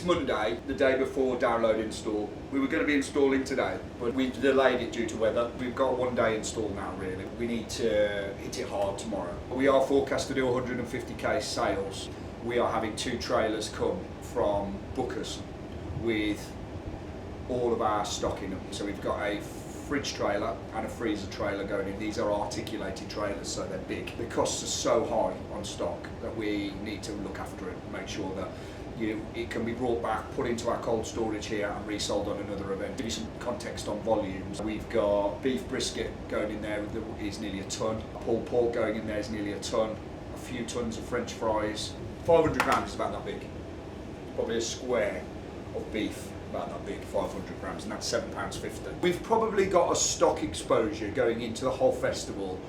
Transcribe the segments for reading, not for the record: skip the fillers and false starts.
It's Monday, the day before download install. We were going to be installing today, but we've delayed it due to weather. We've got a 1 day install now really. We need to hit it hard tomorrow. We are forecast to do 150k sales. We are having 2 trailers come from Bookers with all of our stock in them. So we've got a fridge trailer and a freezer trailer going in. These are articulated trailers, so they're big. The costs are so high on stock that we need to look after it and make sure that it can be brought back, put into our cold storage here and resold on another event. Give you some context on volumes. We've got beef brisket going in there that is nearly a ton. Pulled pork going in there is nearly a ton. A few tons of French fries. 500 grams is about that big. Probably a square of beef about that big, 500 grams, and that's £7.50. We've probably got a stock exposure going into the whole festival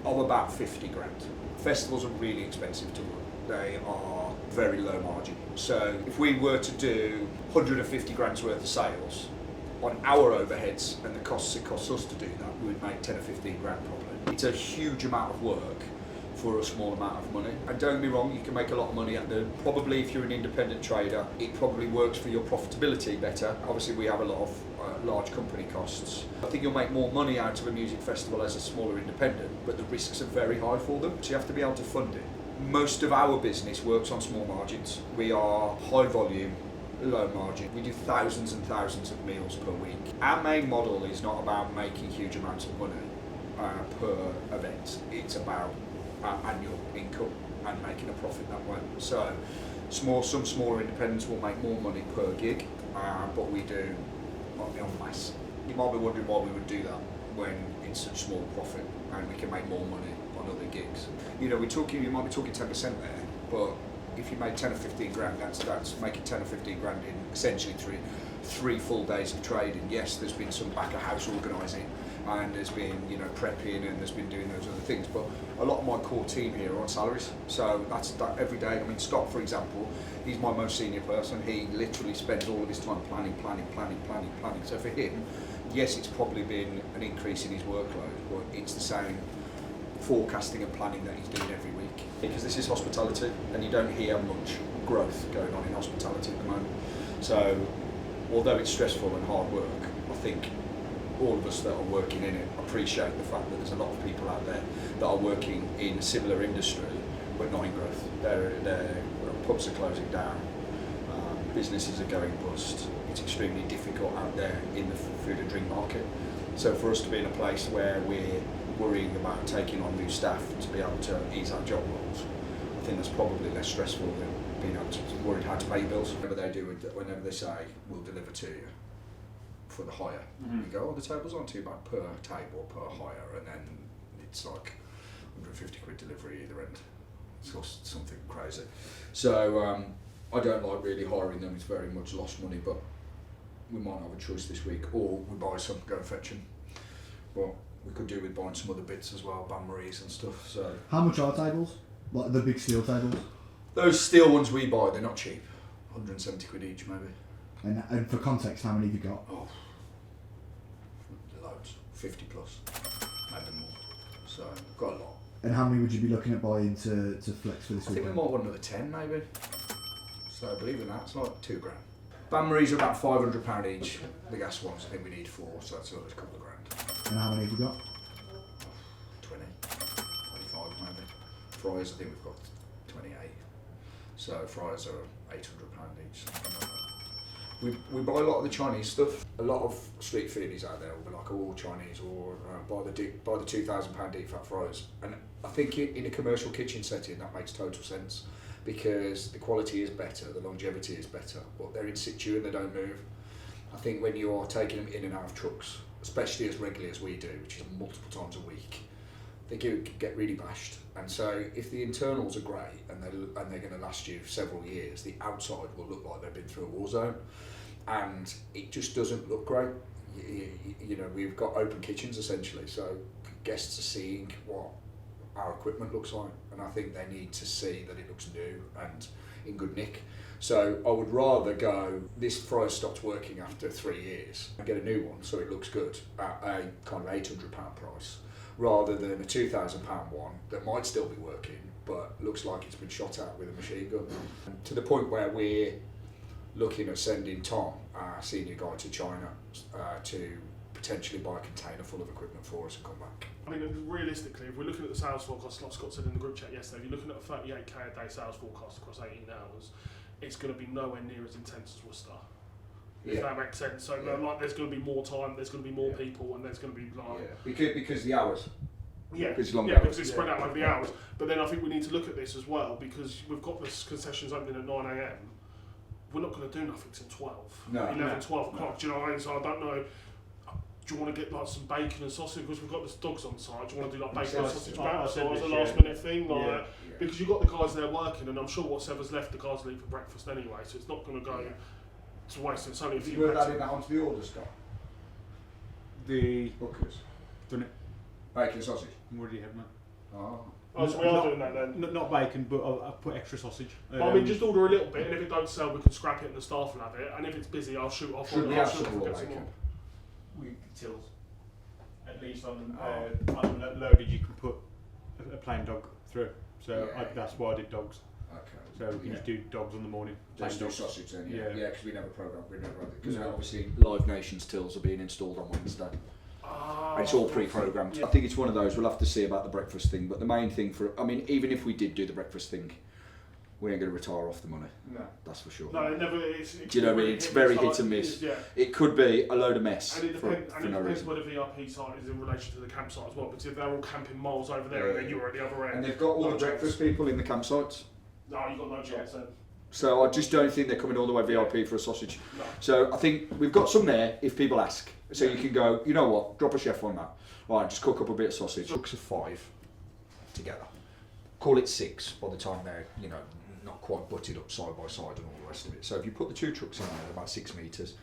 of about 50 grand. Festivals are really expensive to run. They are very low margin. So if we were to do 150 grand's worth of sales on our overheads and the costs it costs us to do that, we would make 10 or 15 grand probably. It's a huge amount of work for a small amount of money. And don't get me wrong, you can make a lot of money at the, probably if you're an independent trader, it probably works for your profitability better. Obviously we have a lot of large company costs. I think you'll make more money out of a music festival as a smaller independent, but the risks are very high for them, so you have to be able to fund it. Most of our business works on small margins. We are high volume, low margin. We do thousands and thousands of meals per week. Our main model is not about making huge amounts of money per event. It's about our annual income and making a profit that way. So some smaller independents will make more money per gig, but we do en masse. You might be wondering why we would do that when it's such small profit and we can make more money on other gigs. You know, you might be talking 10% there, but if you made 10 or 15 grand, that's making 10 or 15 grand in essentially three full days of trading. Yes, there's been some back of house organising, and there's been prepping, and there's been doing those other things. But a lot of my core team here are on salaries, so that's that every day. I mean, Scott, for example, he's my most senior person. He literally spends all of his time planning. So for him, yes, it's probably been an increase in his workload, but it's the same forecasting and planning that he's doing every week. Because this is hospitality, and you don't hear much growth going on in hospitality at the moment. So although it's stressful and hard work, I think all of us that are working in it appreciate the fact that there's a lot of people out there that are working in a similar industry but not in growth. Their pubs are closing down, businesses are going bust. It's extremely difficult out there in the food and drink market. So for us to be in a place where we're worrying about taking on new staff to be able to ease our job roles, I think that's probably less stressful than being able to worried how to pay your bills. Whenever they do, whenever they say we'll deliver to you for the hire, we go, the tables aren't too bad per table per hire, and then it's like 150 quid delivery either end. It's cost something crazy. So I don't like really hiring them. It's very much lost money, but we might have a choice this week, or we buy some, go and fetch them. But we could do with buying some other bits as well, bain-maries and stuff. So how much are tables? Like the big steel tables? Those steel ones we buy, they're not cheap. 170 quid each maybe. And for context, how many have you got? Oh, loads. 50 plus, maybe more. So got a lot. And how many would you be looking at buying to flex for this week? I think we might want another 10 maybe. So I believe in that, it's like 2 grand. Bain-maries are about £500 each. The gas ones I think we need 4, so that's another couple of grand. And how many have you got? 20, 25 maybe. Fries, I think we've got 28. So fries are £800 each. We buy a lot of the Chinese stuff. A lot of street foodies out there will be like, all Chinese, or buy the £2,000 deep fat fries. And I think in a commercial kitchen setting that makes total sense, because the quality is better, the longevity is better, but they're in situ and they don't move. I think when you are taking them in and out of trucks, especially as regularly as we do, which is multiple times a week, they get really bashed. And so if the internals are great and they're going to last you several years, the outside will look like they've been through a war zone, and it just doesn't look great. You know, we've got open kitchens essentially, so guests are seeing what our equipment looks like, and I think they need to see that it looks new and in good nick. So I would rather go, this fry stopped working after 3 years, and get a new one so it looks good at a kind of £800 price, rather than a £2,000 one that might still be working but looks like it's been shot at with a machine gun. To the point where we're looking at sending Tom, our senior guy, to China to potentially buy a container full of equipment for us and come back. I mean, realistically, if we're looking at the sales forecast, like Scott said in the group chat yesterday, if you're looking at a 38k a day sales forecast across 18 hours, it's going to be nowhere near as intense as Worcester. If that makes sense. So like, there's going to be more time, there's going to be more people, and there's going to be like because the hours. Because it's spread out over the hours. But then I think we need to look at this as well, because we've got this concessions opening at 9 a.m. We're not going to do nothing till 12, 12 o'clock. Do you know what I mean? So I don't know. Do you want to get like some bacon and sausage, because we've got the dogs on site? Do you want to do like bacon and sausage batter as a last minute thing? Like, because you've got the guys there working, and I'm sure whatever's left, the guys will eat for breakfast anyway. So it's not going to go to waste. It's only a few. We're adding that onto the order, Scott. The Hookers. done it. Bacon and sausage. What already have, man. Oh, so we are doing that then? Not bacon, but I've put extra sausage. I mean, just order a little bit, and if it don't sell, we can scrap it and the staff will have it. And if it's busy, I'll shoot off. Should we have some raw bacon? We tills. At least on loaded, you can put a plain dog through. So that's why I did dogs. Okay. So we can just do dogs on the morning. Just do sausage then, because we never programmed, because obviously Live Nations tills are being installed on Wednesday. And it's all pre-programmed. I think it's one of those, we'll have to see about the breakfast thing, but the main thing even if we did do the breakfast thing, we ain't going to retire off the money. No. That's for sure. No, it never is. Do you know what I mean? It's very hit and miss. It could be a load of mess. And it depends where the VIP site is in relation to the campsite as well, because if they're all camping miles over there and then you're at the other end. And they've got all the breakfast people in the campsites. No, you've got no chance then. So I just don't think they're coming all the way VIP for a sausage. No. So I think we've got some there if people ask. So you can go, you know what, drop a chef on that. All right, just cook up a bit of sausage. Trucks of 5 together. Call it 6 by the time they're, not quite butted up side by side and all the rest of it. So if you put the 2 trucks in there, they're about 6 metres.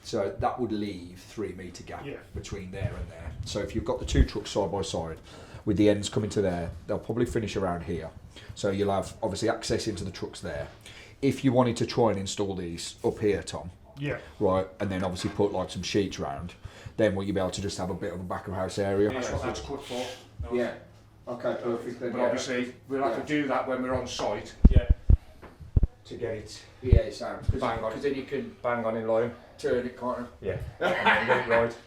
So that would leave 3 metre gap between there and there. So if you've got the 2 trucks side by side, with the ends coming to there, they'll probably finish around here. So you'll have obviously access into the trucks there. If you wanted to try and install these up here, Tom, right, and then obviously put like some sheets round, then will you be able to just have a bit of a back of house area? That's what that's cut for. Yeah. Okay, perfect. Then, but obviously we'll have to do that when we're on site. To get it. Yeah, it sounds. Bang on. Because then you can bang on in line. turn it, can't you? Yeah. And then get it right.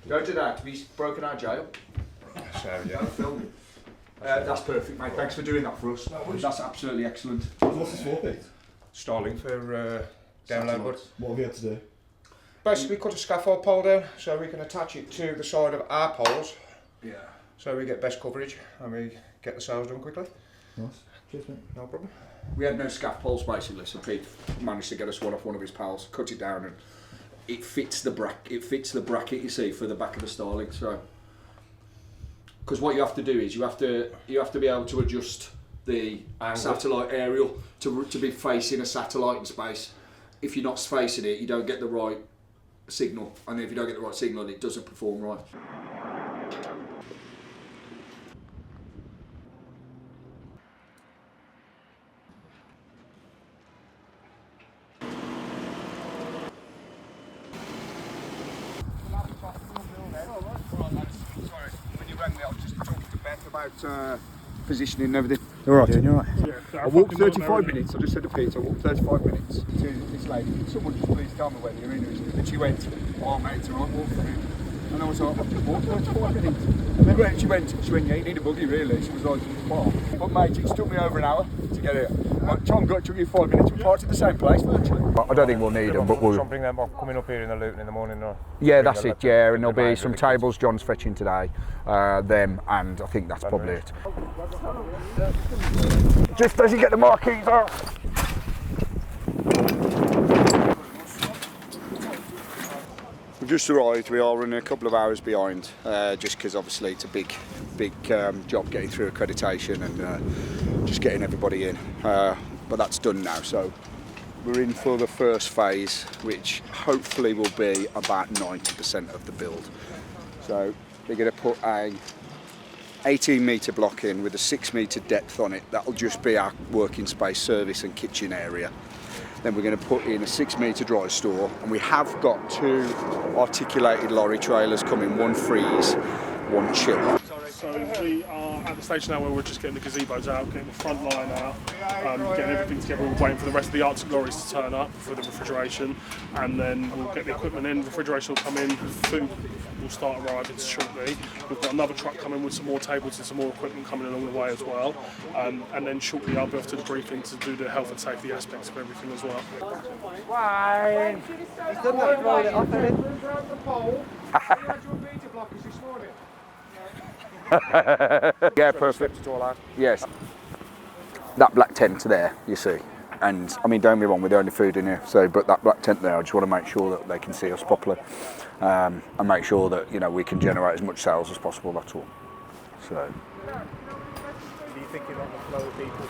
Go to that to be broken out of jail. So Don't film it. That's perfect, mate. Thanks for doing that for us. That's absolutely excellent. What's this for, Pete? Starling for download board. What have you had to do? Basically cut a scaffold pole down so we can attach it to the side of our poles. Yeah. So we get best coverage and we get the sales done quickly. Nice. Cheers, mate. No problem. We had no scaff poles basically, so Pete managed to get us one off one of his pals, cut it down, and it fits the bracket you see for the back of the Starling. So, because what you have to do is you have to be able to adjust the satellite aerial to be facing a satellite in space. If you're not facing it, you don't get the right signal, and if you don't get the right signal, it doesn't perform right. About positioning and everything. You're right, you're right. I walked 35 minutes, I just said to Pete, I walked 35 minutes to this lady. Someone just please tell me where the arena is. And she went, oh mate, it's alright, walk through. And I was like, I've just walked 35 minutes. And then when she went, yeah, you need a buggy really. She was like, wow. But mate, it took me over an hour to get here. Tom took you 5 minutes, we parked at the same place virtually. I don't think we'll need them, but we'll... Bring them up, coming up here in the Luton in the morning or... Yeah, that's it, yeah, and there'll be some tables John's fetching today, them, and I think that's probably it. Just as you get the marquees off. We've just arrived, we are running a couple of hours behind, just because obviously it's a big job getting through accreditation and just getting everybody in, but that's done now, so we're in for the first phase, which hopefully will be about 90% of the build. So they're going to put a 18 metre block in with a 6 metre depth on it. That'll just be our working space, service and kitchen area. Then we're going to put in a 6 metre dry store, and we have got 2 articulated lorry trailers coming, one freeze, one chill. So we are at the stage now where we're just getting the gazebos out, getting the front line out, getting everything together. We're waiting for the rest of the Arctic lorries to turn up for the refrigeration, and then we'll get the equipment in, refrigeration will come in, food will start arriving shortly. We've got another truck coming with some more tables and some more equipment coming along the way as well. And then shortly I'll be off to the briefing to do the health and safety aspects of everything as well. Wine. He's done that, throwing it off, hasn't he? Yeah, perfect. Yes. That black tent there, you see. And I mean, don't get me wrong, we're the only food in here. So, but that black tent there, I just want to make sure that they can see us properly, and make sure that, you know, we can generate as much sales as possible. That's all. So. Do you think you're not the flow of people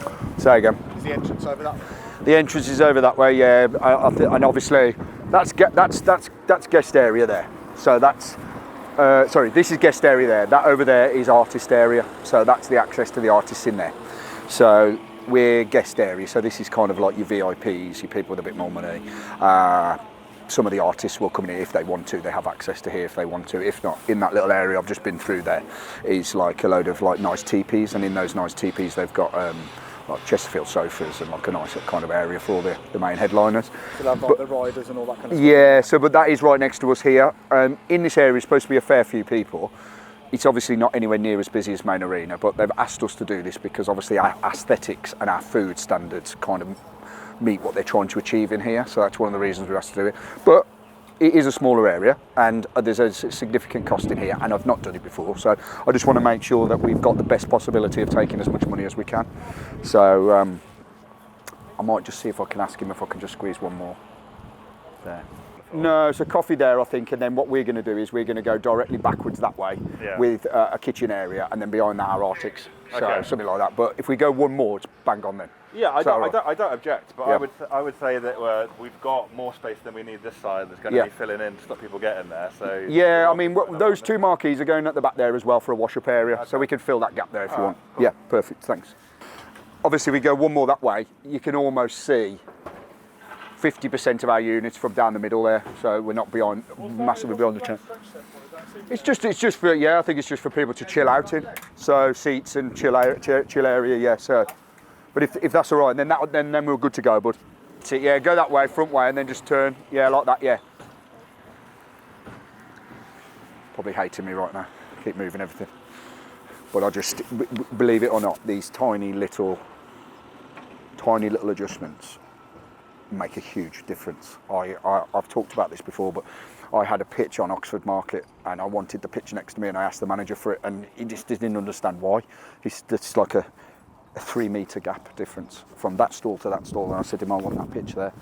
from? Say again. Is the entrance over that way? The entrance is over that way. Yeah, and obviously that's guest area there. So that's. Sorry, this is guest area there. That over there is artist area. So that's the access to the artists in there. So we're guest area. So this is kind of like your VIPs, your people with a bit more money. Some of the artists will come in here if they want to. They have access to here if they want to. If not, in that little area I've just been through there is like a load of like nice teepees, and in those nice teepees they've got like Chesterfield sofas and like a nice kind of area for all the main headliners. So they've got the riders and all that kind of stuff? Yeah, so but that is right next to us here. In this area is supposed to be a fair few people. It's obviously not anywhere near as busy as main arena, but they've asked us to do this because obviously our aesthetics and our food standards kind of meet what they're trying to achieve in here. So that's one of the reasons we're asked to do it. But it is a smaller area and there's a significant cost in here, and I've not done it before. So I just want to make sure that we've got the best possibility of taking as much money as we can. So I might just see if I can ask him if I can just squeeze one more there. No, so coffee there, I think, and then what we're going to do is we're going to go directly backwards that way with a kitchen area, and then behind that our Arctics, so something like that. But if we go one more, it's bang on then. Yeah, I don't object, but I would say that we've got more space than we need this side. That's going to be filling in to stop people getting there. So yeah, I mean those two marquees are going at the back there as well for a wash-up area, so we can fill that gap there if you want. Cool. Yeah, perfect. Thanks. Obviously, we go one more that way. You can almost see 50% of our units from down the middle there, so we're not massively beyond the tent. It's just for I think it's just for people to chill out in. So seats and chill area, yeah. So, but if that's all right, then we're good to go, bud. So, yeah, go that way, front way, and then just turn, yeah, like that, yeah. Probably hating me right now. Keep moving everything, but I just believe it or not, these tiny little adjustments make a huge difference. I've talked about this before, but I had a pitch on Oxford Market and I wanted the pitch next to me, and I asked the manager for it, and he just didn't understand why. It's like a 3 metre gap difference from that stall to that stall, and I said to him, I want that pitch there.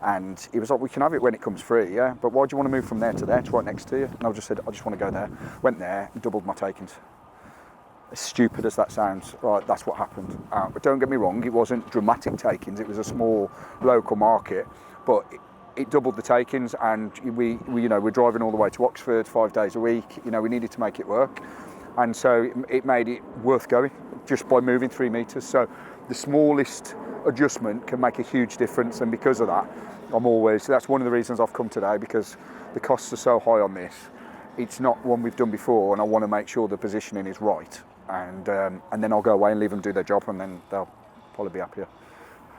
And he was like, we can have it when it comes free, yeah, but why do you want to move from there to there? It's right next to you. And I just said, I just want to go there. Went there, doubled my takings. As stupid as that sounds, right, that's what happened. But don't get me wrong, it wasn't dramatic takings. It was a small local market, but it doubled the takings, and we we're driving all the way to Oxford 5 days a week. You know, we needed to make it work, and so it made it worth going just by moving 3 metres. So the smallest adjustment can make a huge difference, and because of that, that's one of the reasons I've come today, because the costs are so high on this. It's not one we've done before, and I want to make sure the positioning is right. And then I'll go away and leave them do their job, and then they'll probably be happier.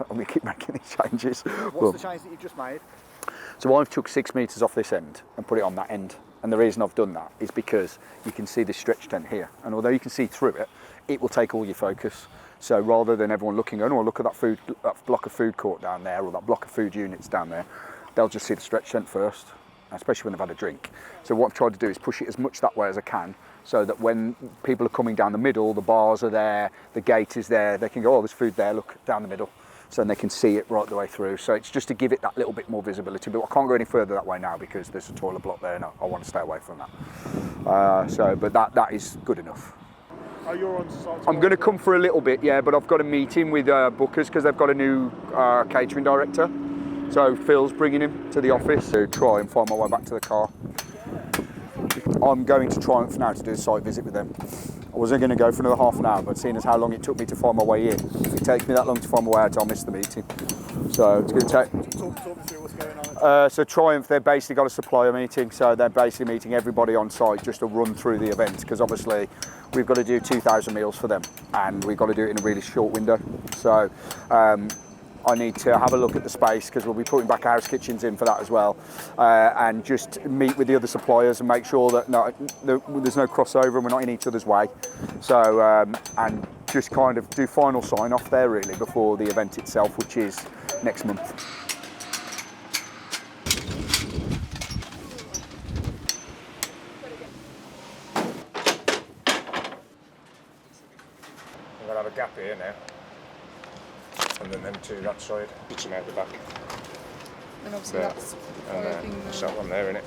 And we keep making these changes. What's the change that you've just made? So I've took 6 metres off this end and put it on that end. And the reason I've done that is because you can see this stretch tent here. And although you can see through it, it will take all your focus. So rather than everyone looking, oh, look at that block of food court down there, or that block of food units down there, they'll just see the stretch tent first, especially when they've had a drink. So what I've tried to do is push it as much that way as I can, so that when people are coming down the middle, the bars are there, the gate is there, they can go, oh, there's food there, look, down the middle. So then they can see it right the way through. So it's just to give it that little bit more visibility, but I can't go any further that way now because there's a toilet block there, and I want to stay away from that. But that is good enough. Oh, you're on site? I'm going to come for a little bit, yeah, but I've got a meeting with Bookers because they've got a new catering director. So Phil's bringing him to the office to try and find my way back to the car. I'm going to Triumph now to do a site visit with them. I wasn't going to go for another half an hour, but seeing as how long it took me to find my way in, if it takes me that long to find my way out, I'll miss the meeting. So it's going to take. Talk me through what's going on. So Triumph, they've basically got a supplier meeting, so they're basically meeting everybody on site just to run through the event, because obviously we've got to do 2,000 meals for them, and we've got to do it in a really short window. So I need to have a look at the space, because we'll be putting back house kitchens in for that as well, and just meet with the other suppliers and make sure that there's no crossover and we're not in each other's way. So and just kind of do final sign off there really before the event itself, which is next month. I'm going to have a gap here now. And then them two that side, kitchen out the back. And obviously There. that's And working there's that one there, innit?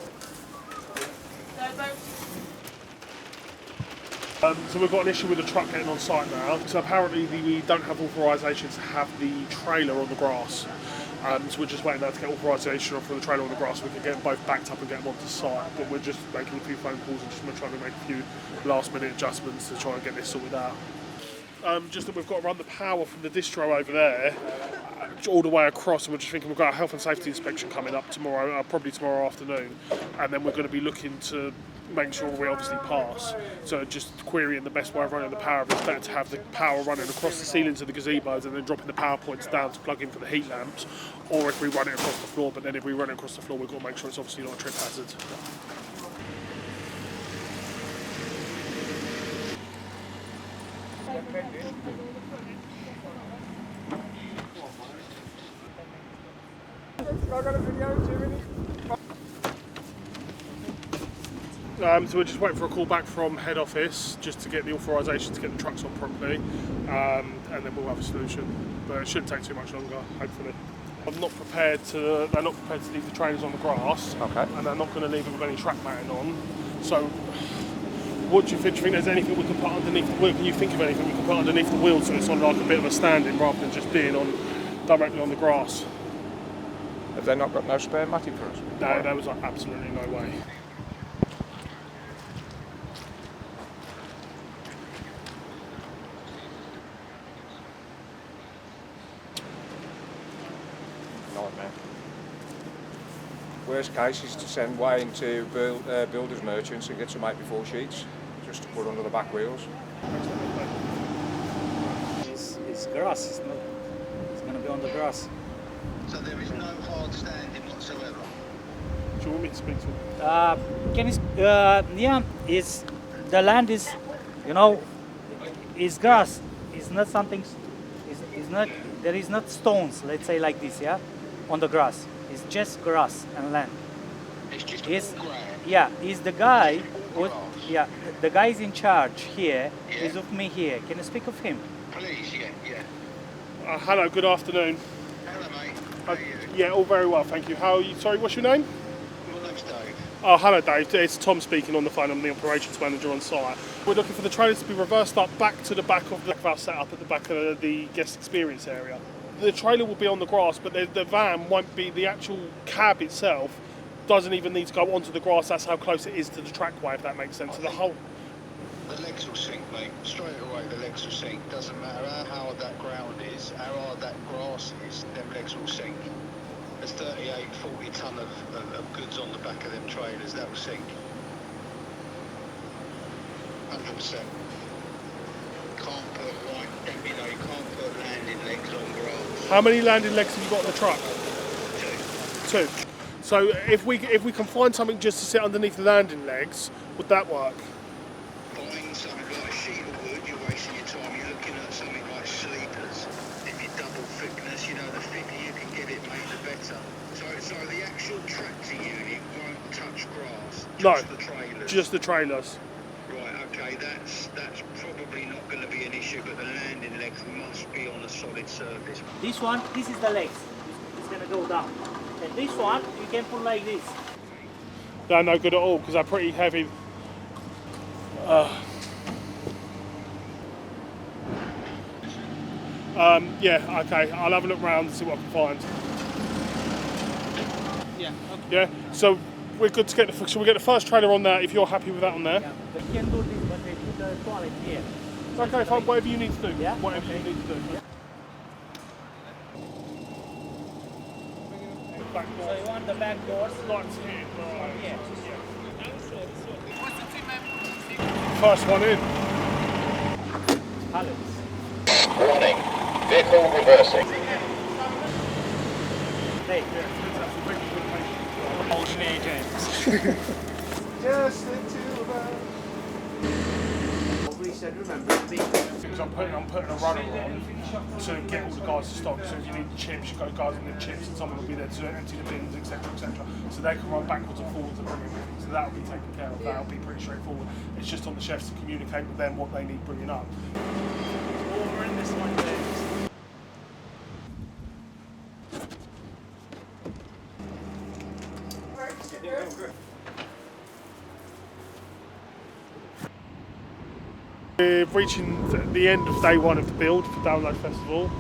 So we've got an issue with the truck getting on site now. So apparently we don't have authorisation to have the trailer on the grass. So we're just waiting now to get authorisation for the trailer on the grass. We can get them both backed up and get them onto site. But we're just making a few phone calls and just trying to make a few last minute adjustments to try and get this sorted out. Just that we've got to run the power from the distro over there all the way across, and we're just thinking we've got a health and safety inspection coming up tomorrow, probably tomorrow afternoon, and then we're going to be looking to make sure we obviously pass. So just querying the best way of running the power. If it's better to have the power running across the ceilings of the gazebos and then dropping the power points down to plug in for the heat lamps, or if we run it across the floor. But then if we run it across the floor, we've got to make sure it's obviously not a trip hazard. So we're just waiting for a call back from head office just to get the authorisation to get the trucks on properly, and then we'll have a solution. But it shouldn't take too much longer, hopefully. They're not prepared to leave the trailers on the grass, Okay. and they're not going to leave them with any track matting on. So, what do you think? Do you think there's anything we can put underneath the wheel? Can you think of anything we can put underneath the wheel so it's on like a bit of a standing rather than just being on directly on the grass? Have they not got no spare matting for us? No, there was like absolutely no way. Nightmare. Worst case is to send Wayne to builders merchants and get some 8x4 sheets just to put under the back wheels. It's grass. It's going to be on the grass. So there is no hard standing whatsoever. Do you want me to speak to him? Can you? Yeah. Is the land is, is grass. It's not something. It's not. There is not stones. Let's say like this. Yeah, on the grass. It's just grass and land. It's just all grass. Yeah. Is the guy? The guy is in charge here. Yeah. Is with me here. Can you speak of him? Please, yeah. Hello, good afternoon. Hello, mate. How are you? Yeah, all very well, thank you. How are you? Sorry, what's your name? My name's Dave. Oh, hello, Dave. It's Tom speaking on the phone. I'm the operations manager on site. We're looking for the trailers to be reversed up back to the back of our setup at the back of the guest experience area. The trailer will be on the grass, but the van won't be. The actual cab itself doesn't even need to go onto the grass. That's how close it is to the trackway, if that makes sense. So the whole. The legs will sink, mate. Straight away, the legs will sink. Doesn't matter how hard that ground is, how hard that grass is, them legs will sink. There's 38, 40 tonne of goods on the back of them trailers, that will sink. 100%. Can't put you can't put landing legs on grass. How many landing legs have you got on the truck? Two. Two. So if we can find something just to sit underneath the landing legs, would that work? Buying something like a sheet of wood, you're wasting your time. You're looking at something like sleepers. If you double thickness, the thicker you can get it made, the better. So the actual tractor unit won't touch grass. Just the trailers. Just the trailers. Right. Okay. That's probably not going to be an issue, but the landing legs must be on a solid surface. This one. This is the legs. It's going to go down. And this one you can put like this. They're no good at all because they're pretty heavy. Yeah, okay, I'll have a look around and see what I can find. Yeah. Okay. Yeah, so we're good to get shall we get the first trailer on there if you're happy with that on there? Yeah. But you can do this, but they put the toilet here. Okay, fine, whatever you need to do. Yeah? Whatever Okay. you need to do. Yeah. back door. So you want the back doors? Lights here. Right. Yeah. First one in. Pallets. Warning, vehicle reversing. Hey. Motion agents. Just the two of us. Because I'm putting a runner on to get all the guys to stop. So if you need chips, you go guys and need chips, and someone will be there to empty the bins, etc., etc. So they can run backwards and forwards and bring everything. So that'll be taken care of. That'll be pretty straightforward. It's just on the chefs to communicate with them what they need bringing up. Warmer in this one, James. We're reaching the end of day one of the build for Download Festival.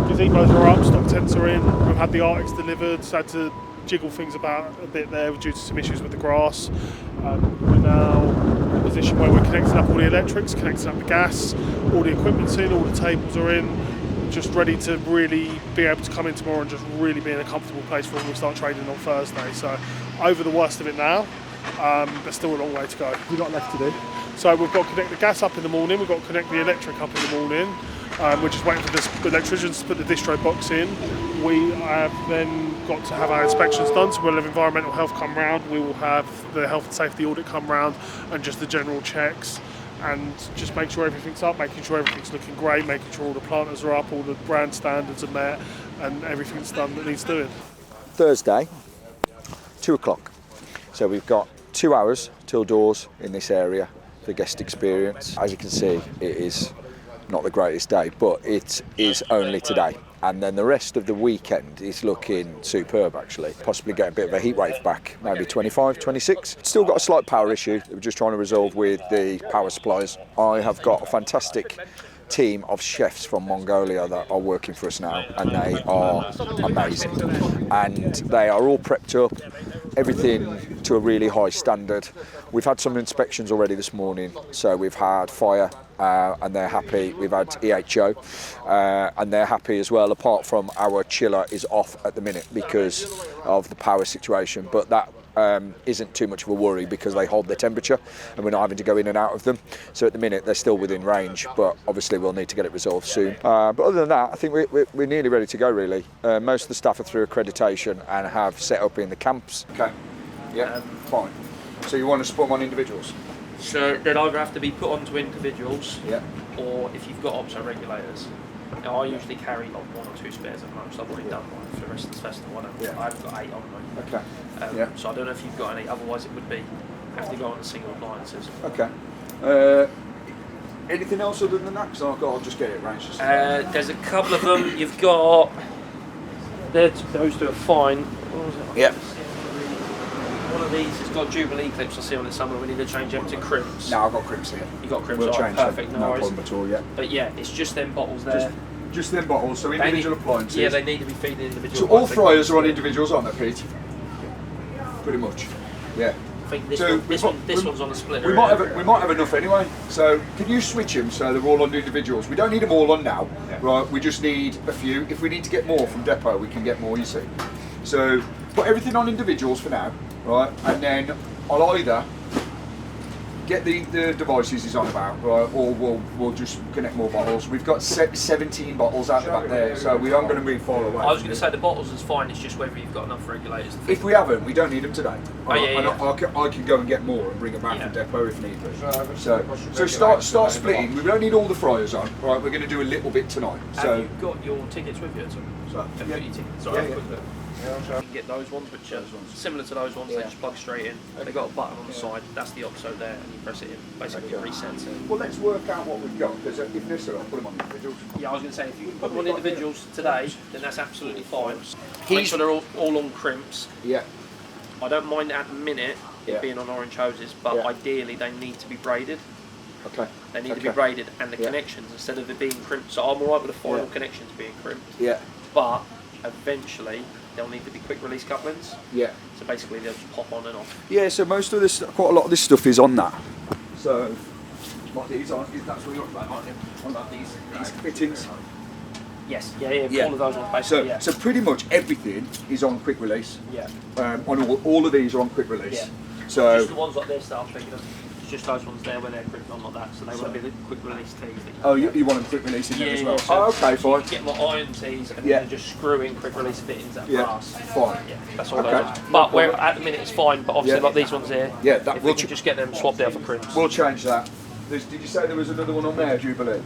Gazebos are up, stock tents are in, we've had the Arctics delivered, so had to jiggle things about a bit there due to some issues with the grass. We're now in a position where we're connecting up all the electrics, connecting up the gas, all the equipment's in, all the tables are in, just ready to really be able to come in tomorrow and just really be in a comfortable place for when we start trading on Thursday. So over the worst of it now, there's still a long way to go. What have you got left to do? So we've got to connect the gas up in the morning, we've got to connect the electric up in the morning. We're just waiting for the electricians to put the distro box in. We have then got to have our inspections done, so we'll have environmental health come round, we will have the health and safety audit come round, and just the general checks, and just make sure everything's up, making sure everything's looking great, making sure all the planters are up, all the brand standards are met, and everything's done that needs doing. Thursday, 2 o'clock. So we've got 2 hours till doors in this area for guest experience. As you can see, it is not the greatest day, but it is only today. And then the rest of the weekend is looking superb, actually. Possibly get a bit of a heat wave back, maybe 25, 26. Still got a slight power issue that we're just trying to resolve with the power supplies. I have got a fantastic team of chefs from Mongolia that are working for us now, and they are amazing. And they are all prepped up, everything to a really high standard. We've had some inspections already this morning, so we've had fire and they're happy. We've had EHO and they're happy as well, apart from our chiller is off at the minute because of the power situation, but that isn't too much of a worry because they hold their temperature and we're not having to go in and out of them. So at the minute they're still within range, but obviously we'll need to get it resolved soon. But other than that, I think we're nearly ready to go, really. Most of the staff are through accreditation and have set up in the camps. Okay. Yeah. Fine. So you want us to put them on individuals? So they'll either have to be put onto individuals, Yeah. or if you've got OPSO regulators. Now I usually carry like 1 or 2 spares at most. I've already done one for the rest of the festival. I've got 8 on me. Okay. So I don't know if you've got any. Otherwise, it would be have to go on the single appliances. Okay. Anything else other than that? Because I'll just get it arranged. There's a couple of them. You've got. Those two are fine. What was it? Yeah. One of these has got Jubilee clips. I see on it somewhere. We need to change them to crimps. No, I've got crimps here. You got crimps? We'll change them. Perfect. No No worries. problem at all. Yeah. But yeah, it's just them bottles there. Just them bottles. So individual appliances. Yeah, they need to be feeding individual. So all fryers are on individuals, aren't they, Pete? Pretty much. Yeah. I think this, So this one's on a split. We might have enough anyway. So can you switch them so they're all on individuals? We don't need them all on now, right? We just need a few. If we need to get more from depot, we can get more. You see. So put everything on individuals for now, right? And then I'll either get the devices he's on about, right, or we'll just connect more bottles. We've got 17 bottles out the back there, so we aren't going to be far away. I was going to say the bottles is fine. It's just whether you've got enough regulators. If we haven't, we don't need them today. Oh, yeah. I can go and get more and bring them back from depot if need be. So start splitting. We don't need all the fryers on. Right, we're going to do a little bit tonight. Have you got your tickets with you at all? So, Have you got your tickets? Sorry, you can get those ones, which are similar to those ones. They just plug straight in. They've got a button on the side. That's the OPSO there, and you press it in. Basically, it resets it. Well, let's work out what we've got, because if necessary, I'll put them on individuals. Yeah, I was going to say, if you put them on individuals today, then that's absolutely fine. Make sure they're all on crimps. Yeah. I don't mind at the minute it being on orange hoses, but ideally they need to be braided. Okay. They need to be braided, and the connections, instead of it being crimped. So I'm alright with the final connections being crimped. Yeah. But eventually they'll need to be quick release couplings. Yeah. So basically they'll just pop on and off. Yeah, so most of this, quite a lot of this stuff is on that. So, like these, that's what you're about, aren't you? On like these fittings. Yes, yeah, all of those ones basically. So pretty much everything is on quick release. Yeah. On all of these are on quick release. Yeah. So just the ones like this that I'm thinking of. It's just those ones there where they're crimped on like that, so they want to be the quick release tees. You want them quick release in there as well? So okay, fine. You get my iron tees and then just screw in quick release fittings at brass. Fine. Yeah, that's all those ones. But where at the minute it's fine, but obviously like these ones here, if we can just get them swapped out for crimps. We'll change that. Did you say there was another one on there, do you believe?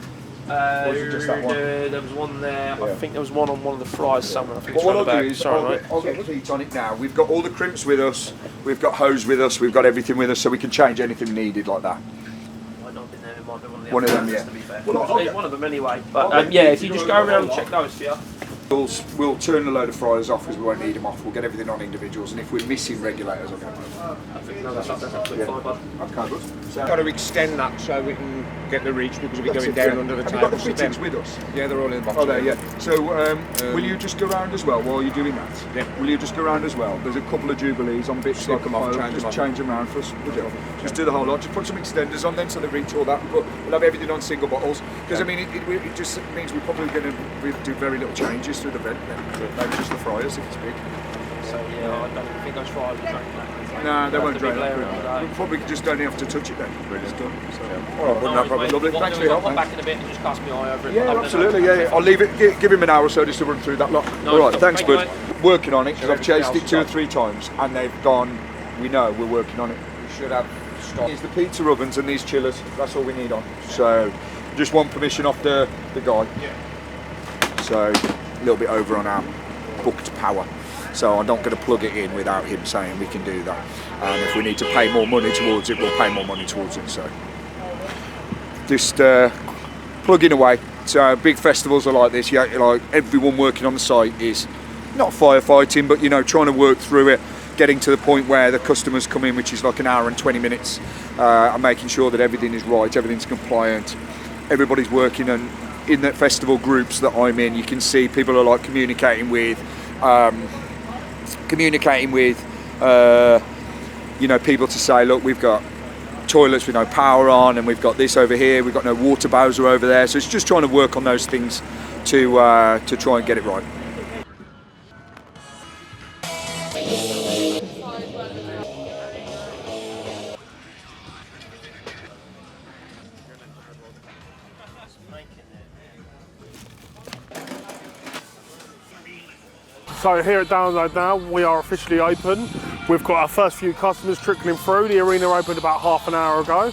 Or was it just that one? There was one there. I think there was one on one of the fries somewhere. I think Well, what I'll do back. is I'll get Pete on it now. We've got all the crimps with us, we've got hose with us, we've got everything with us, so we can change anything needed like that. Might not have been there, it might be one of the One of other them, ones, yeah. to be fair. Well, It's one of them anyway. But yeah, if you just go around and check those for you. We'll turn a load of fryers off because we won't need them off. We'll get everything on individuals, and if we're missing regulators, I'll get them. I think that's absolutely fine, bud. Okay, good. So, Got to extend that so we can get the reach because we're going down under the Have table. you got the fittings with us? Yeah, they're all in the box. Oh, there, yeah. So, will you just go around as well while you're doing that? Yeah. Will you just go around as well? There's a couple of Jubilees on bits Slip like them a off, pile. change Just them change them around for us. Would you? Just do the whole lot. Just put some extenders on them so they reach all that. We'll have everything on single bottles. Because, I mean, it just means we're probably going to do very little changes through the vent then. Maybe just the fryers if it's big. So yeah, I don't even think those fries will drain that. No, they won't drain that. We We probably just don't have to touch it then. It's done. So, all right, No no problem. Lovely. What Thanks I'll for do is your I'll help, come mate. back in a bit and just cast my eye over it. Yeah, absolutely. Yeah, I'll leave it. Give him an hour or so just to run through that lot. All right, thanks, Thank you, bud. mate. Working on it because I've chased it 2 or 3 times and they've gone. We know we're working on it. We should have stock. It's the pizza ovens and these chillers. That's all we need on. So, just want permission off the guy. Yeah. So, a little bit over on our booked power. So I'm not going to plug it in without him saying we can do that. And if we need to pay more money towards it, we'll pay more money towards it. So just plugging away. So big festivals are like this. Yeah, like everyone working on the site is not firefighting, but trying to work through it, getting to the point where the customers come in, which is like an hour and 20 minutes, and making sure that everything is right, everything's compliant, everybody's working. And in the festival groups that I'm in, you can see people are like communicating with people to say, look, we've got toilets with no power on, and we've got this over here, we've got no water bowser over there. So it's just trying to work on those things to try and get it right. So here at Download now, we are officially open. We've got our first few customers trickling through. The arena opened about half an hour ago.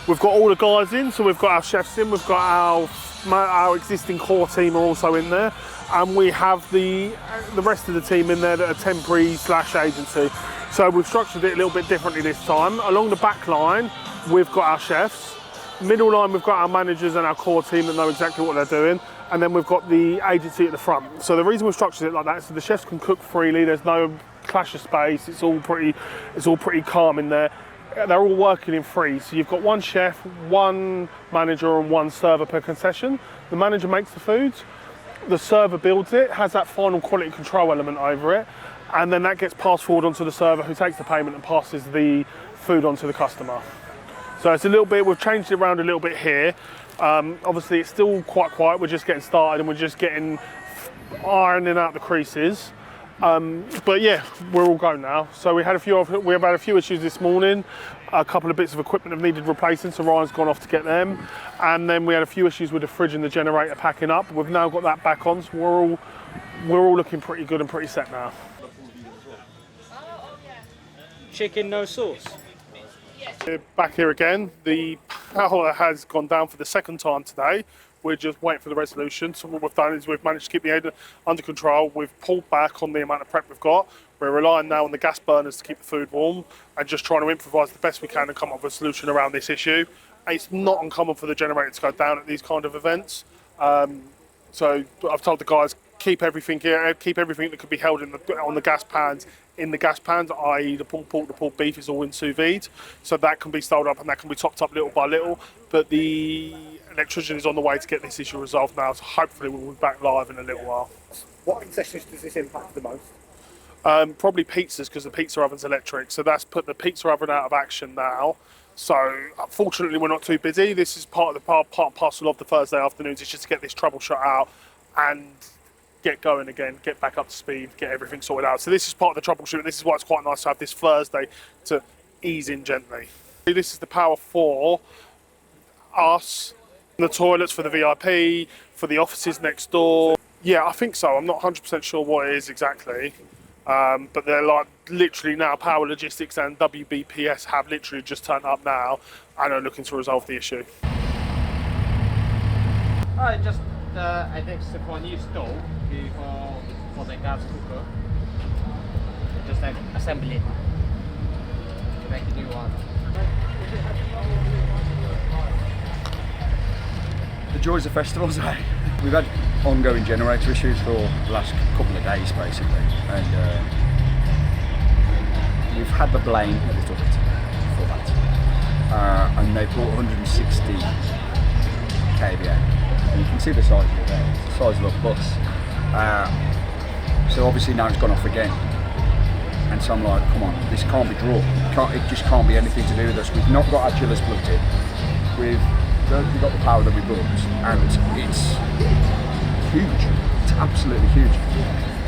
We've got all the guys in, so we've got our chefs in, we've got our existing core team are also in there, and we have the rest of the team in there that are temporary / agency. So we've structured it a little bit differently this time. Along the back line, we've got our chefs. Middle line, we've got our managers and our core team that know exactly what they're doing. And then we've got the agency at the front. So the reason we've structured it like that is so the chefs can cook freely. There's no clash of space. It's all pretty calm in there. They're all working in threes. So you've got one chef, one manager, and one server per concession. The manager makes the foods. The server builds it, has that final quality control element over it, and then that gets passed forward onto the server, who takes the payment and passes the food onto the customer. So it's a little bit. We've changed it around a little bit here. Obviously, it's still quite quiet. We're just getting started and we're just ironing out the creases. But yeah, we're all go now. So we have had a few issues this morning. A couple of bits of equipment have needed replacing, so Ryan's gone off to get them. And then we had a few issues with the fridge and the generator packing up. We've now got that back on, so we're all looking pretty good and pretty set now. Chicken, no sauce. We're back here again. The power has gone down for the second time today. We're just waiting for the resolution. So what we've done is we've managed to keep the air under control. We've pulled back on the amount of prep we've got. We're relying now on the gas burners to keep the food warm and just trying to improvise the best we can and come up with a solution around this issue. It's not uncommon for the generator to go down at these kind of events. So I've told the guys, keep everything here, keep everything that could be held on the gas pans in the gas pans, i.e. the pulled pork, the pulled beef is all in sous vide, so that can be stowed up and that can be topped up little by little. But the electrician is on the way to get this issue resolved now, so hopefully we'll be back live in a little while. What concessions does this impact the most? Probably pizzas, because the pizza oven's electric, so that's put the pizza oven out of action now. So fortunately we're not too busy. This is part and parcel of the Thursday afternoons, is just to get this troubleshoot out and get going again, get back up to speed, get everything sorted out. So this is part of the troubleshoot. This is why it's quite nice to have this Thursday to ease in gently. This is the power for us, the toilets for the VIP, for the offices next door. Yeah, I think so. I'm not 100% sure what it is exactly. But they're like literally now Power Logistics and WBPS have literally just turned up now and are looking to resolve the issue. I think it's for a new stove for the gas cooker. Just like assemble it to make a new one. The joys of festivals, eh? We've had ongoing generator issues for the last couple of days basically, and we've had the blame a little bit for that, and they brought 160 kVA, and you can see the size of it there, it's the size of a bus, so obviously now it's gone off again, and so I'm like, come on, this can't be drawn, it just can't be anything to do with us. We've not got our chillers plugged in, we've got the power that we booked, and it's huge, it's absolutely huge.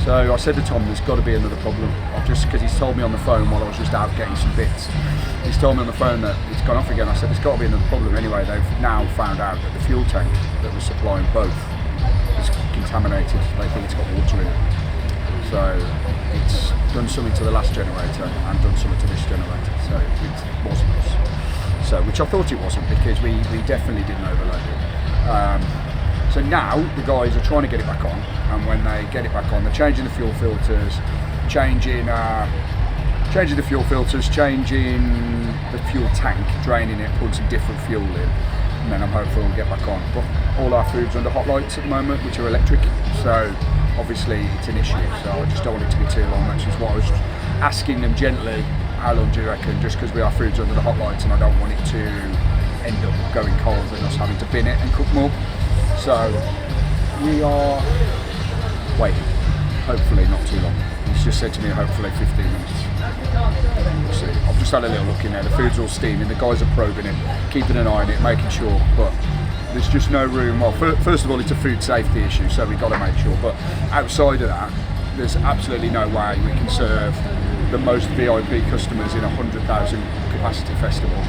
So I said to Tom, there's got to be another problem. Because he's told me on the phone while I was just out getting some bits, he's told me on the phone that it's gone off again. I said, there's got to be another problem. Anyway, they've now found out that the fuel tank that was supplying both is contaminated. They think it's got water in it. So it's done something to the last generator and done something to this generator. So it wasn't us. So, which I thought it wasn't, because we definitely didn't overload it. So now the guys are trying to get it back on, and when they get it back on, they're changing the fuel filters, changing the fuel filters, changing the fuel tank, draining it, putting some different fuel in, and then I'm hopeful we'll get back on. But all our food's under hot lights at the moment, which are electric, so obviously it's an issue. So I just don't want it to be too long, which is what I was asking them gently. How long do you reckon? Just because our food's under the hot lights, and I don't want it to end up going cold and us having to bin it and cook more. So we are waiting, hopefully not too long. He's just said to me hopefully 15 minutes. We'll see. I've just had a little look in there, the food's all steaming, the guys are probing it, keeping an eye on it, making sure, but there's just no room. Well, first of all, it's a food safety issue, so we've got to make sure, but outside of that, there's absolutely no way we can serve the most VIP customers in a 100,000 capacity festival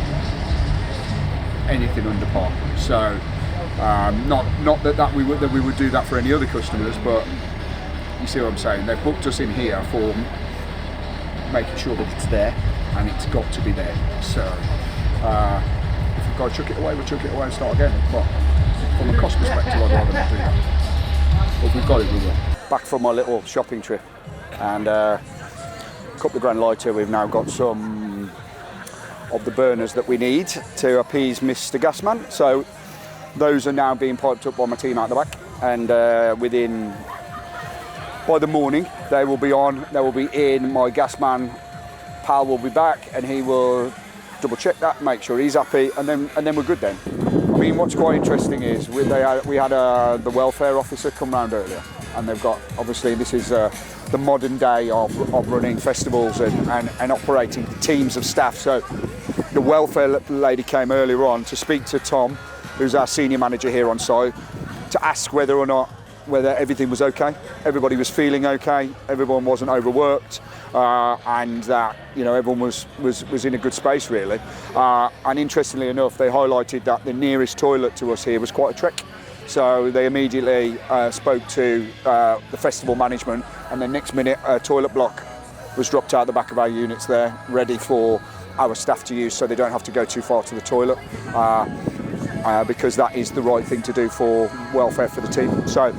anything under par. So not that we would do that for any other customers, but you see what I'm saying. They've booked us in here for making sure that it's there, and it's got to be there. So if we've got to chuck it away, we'll chuck it away and start again. But from a cost perspective, I'd rather not do that. But if we've got it, we will. Back from my little shopping trip, and a couple of grand later, we've now got some of the burners that we need to appease Mr. Gasman. So those are now being piped up by my team out the back, and by the morning they will be on, they will be in. My gas man pal will be back, and he will double check that, make sure he's happy, and then we're good then. I mean, what's quite interesting is we had the welfare officer come round earlier, and they've got, obviously this is the modern day of running festivals and operating teams of staff. So the welfare lady came earlier on to speak to Tom, who's our senior manager here on site, to ask whether everything was okay. Everybody was feeling okay, everyone wasn't overworked, and that, you know, everyone was in a good space really. And interestingly enough, they highlighted that the nearest toilet to us here was quite a trek. So they immediately spoke to the festival management, and then next minute a toilet block was dropped out the back of our units there, ready for our staff to use, so they don't have to go too far to the toilet, because that is the right thing to do for welfare for the team. So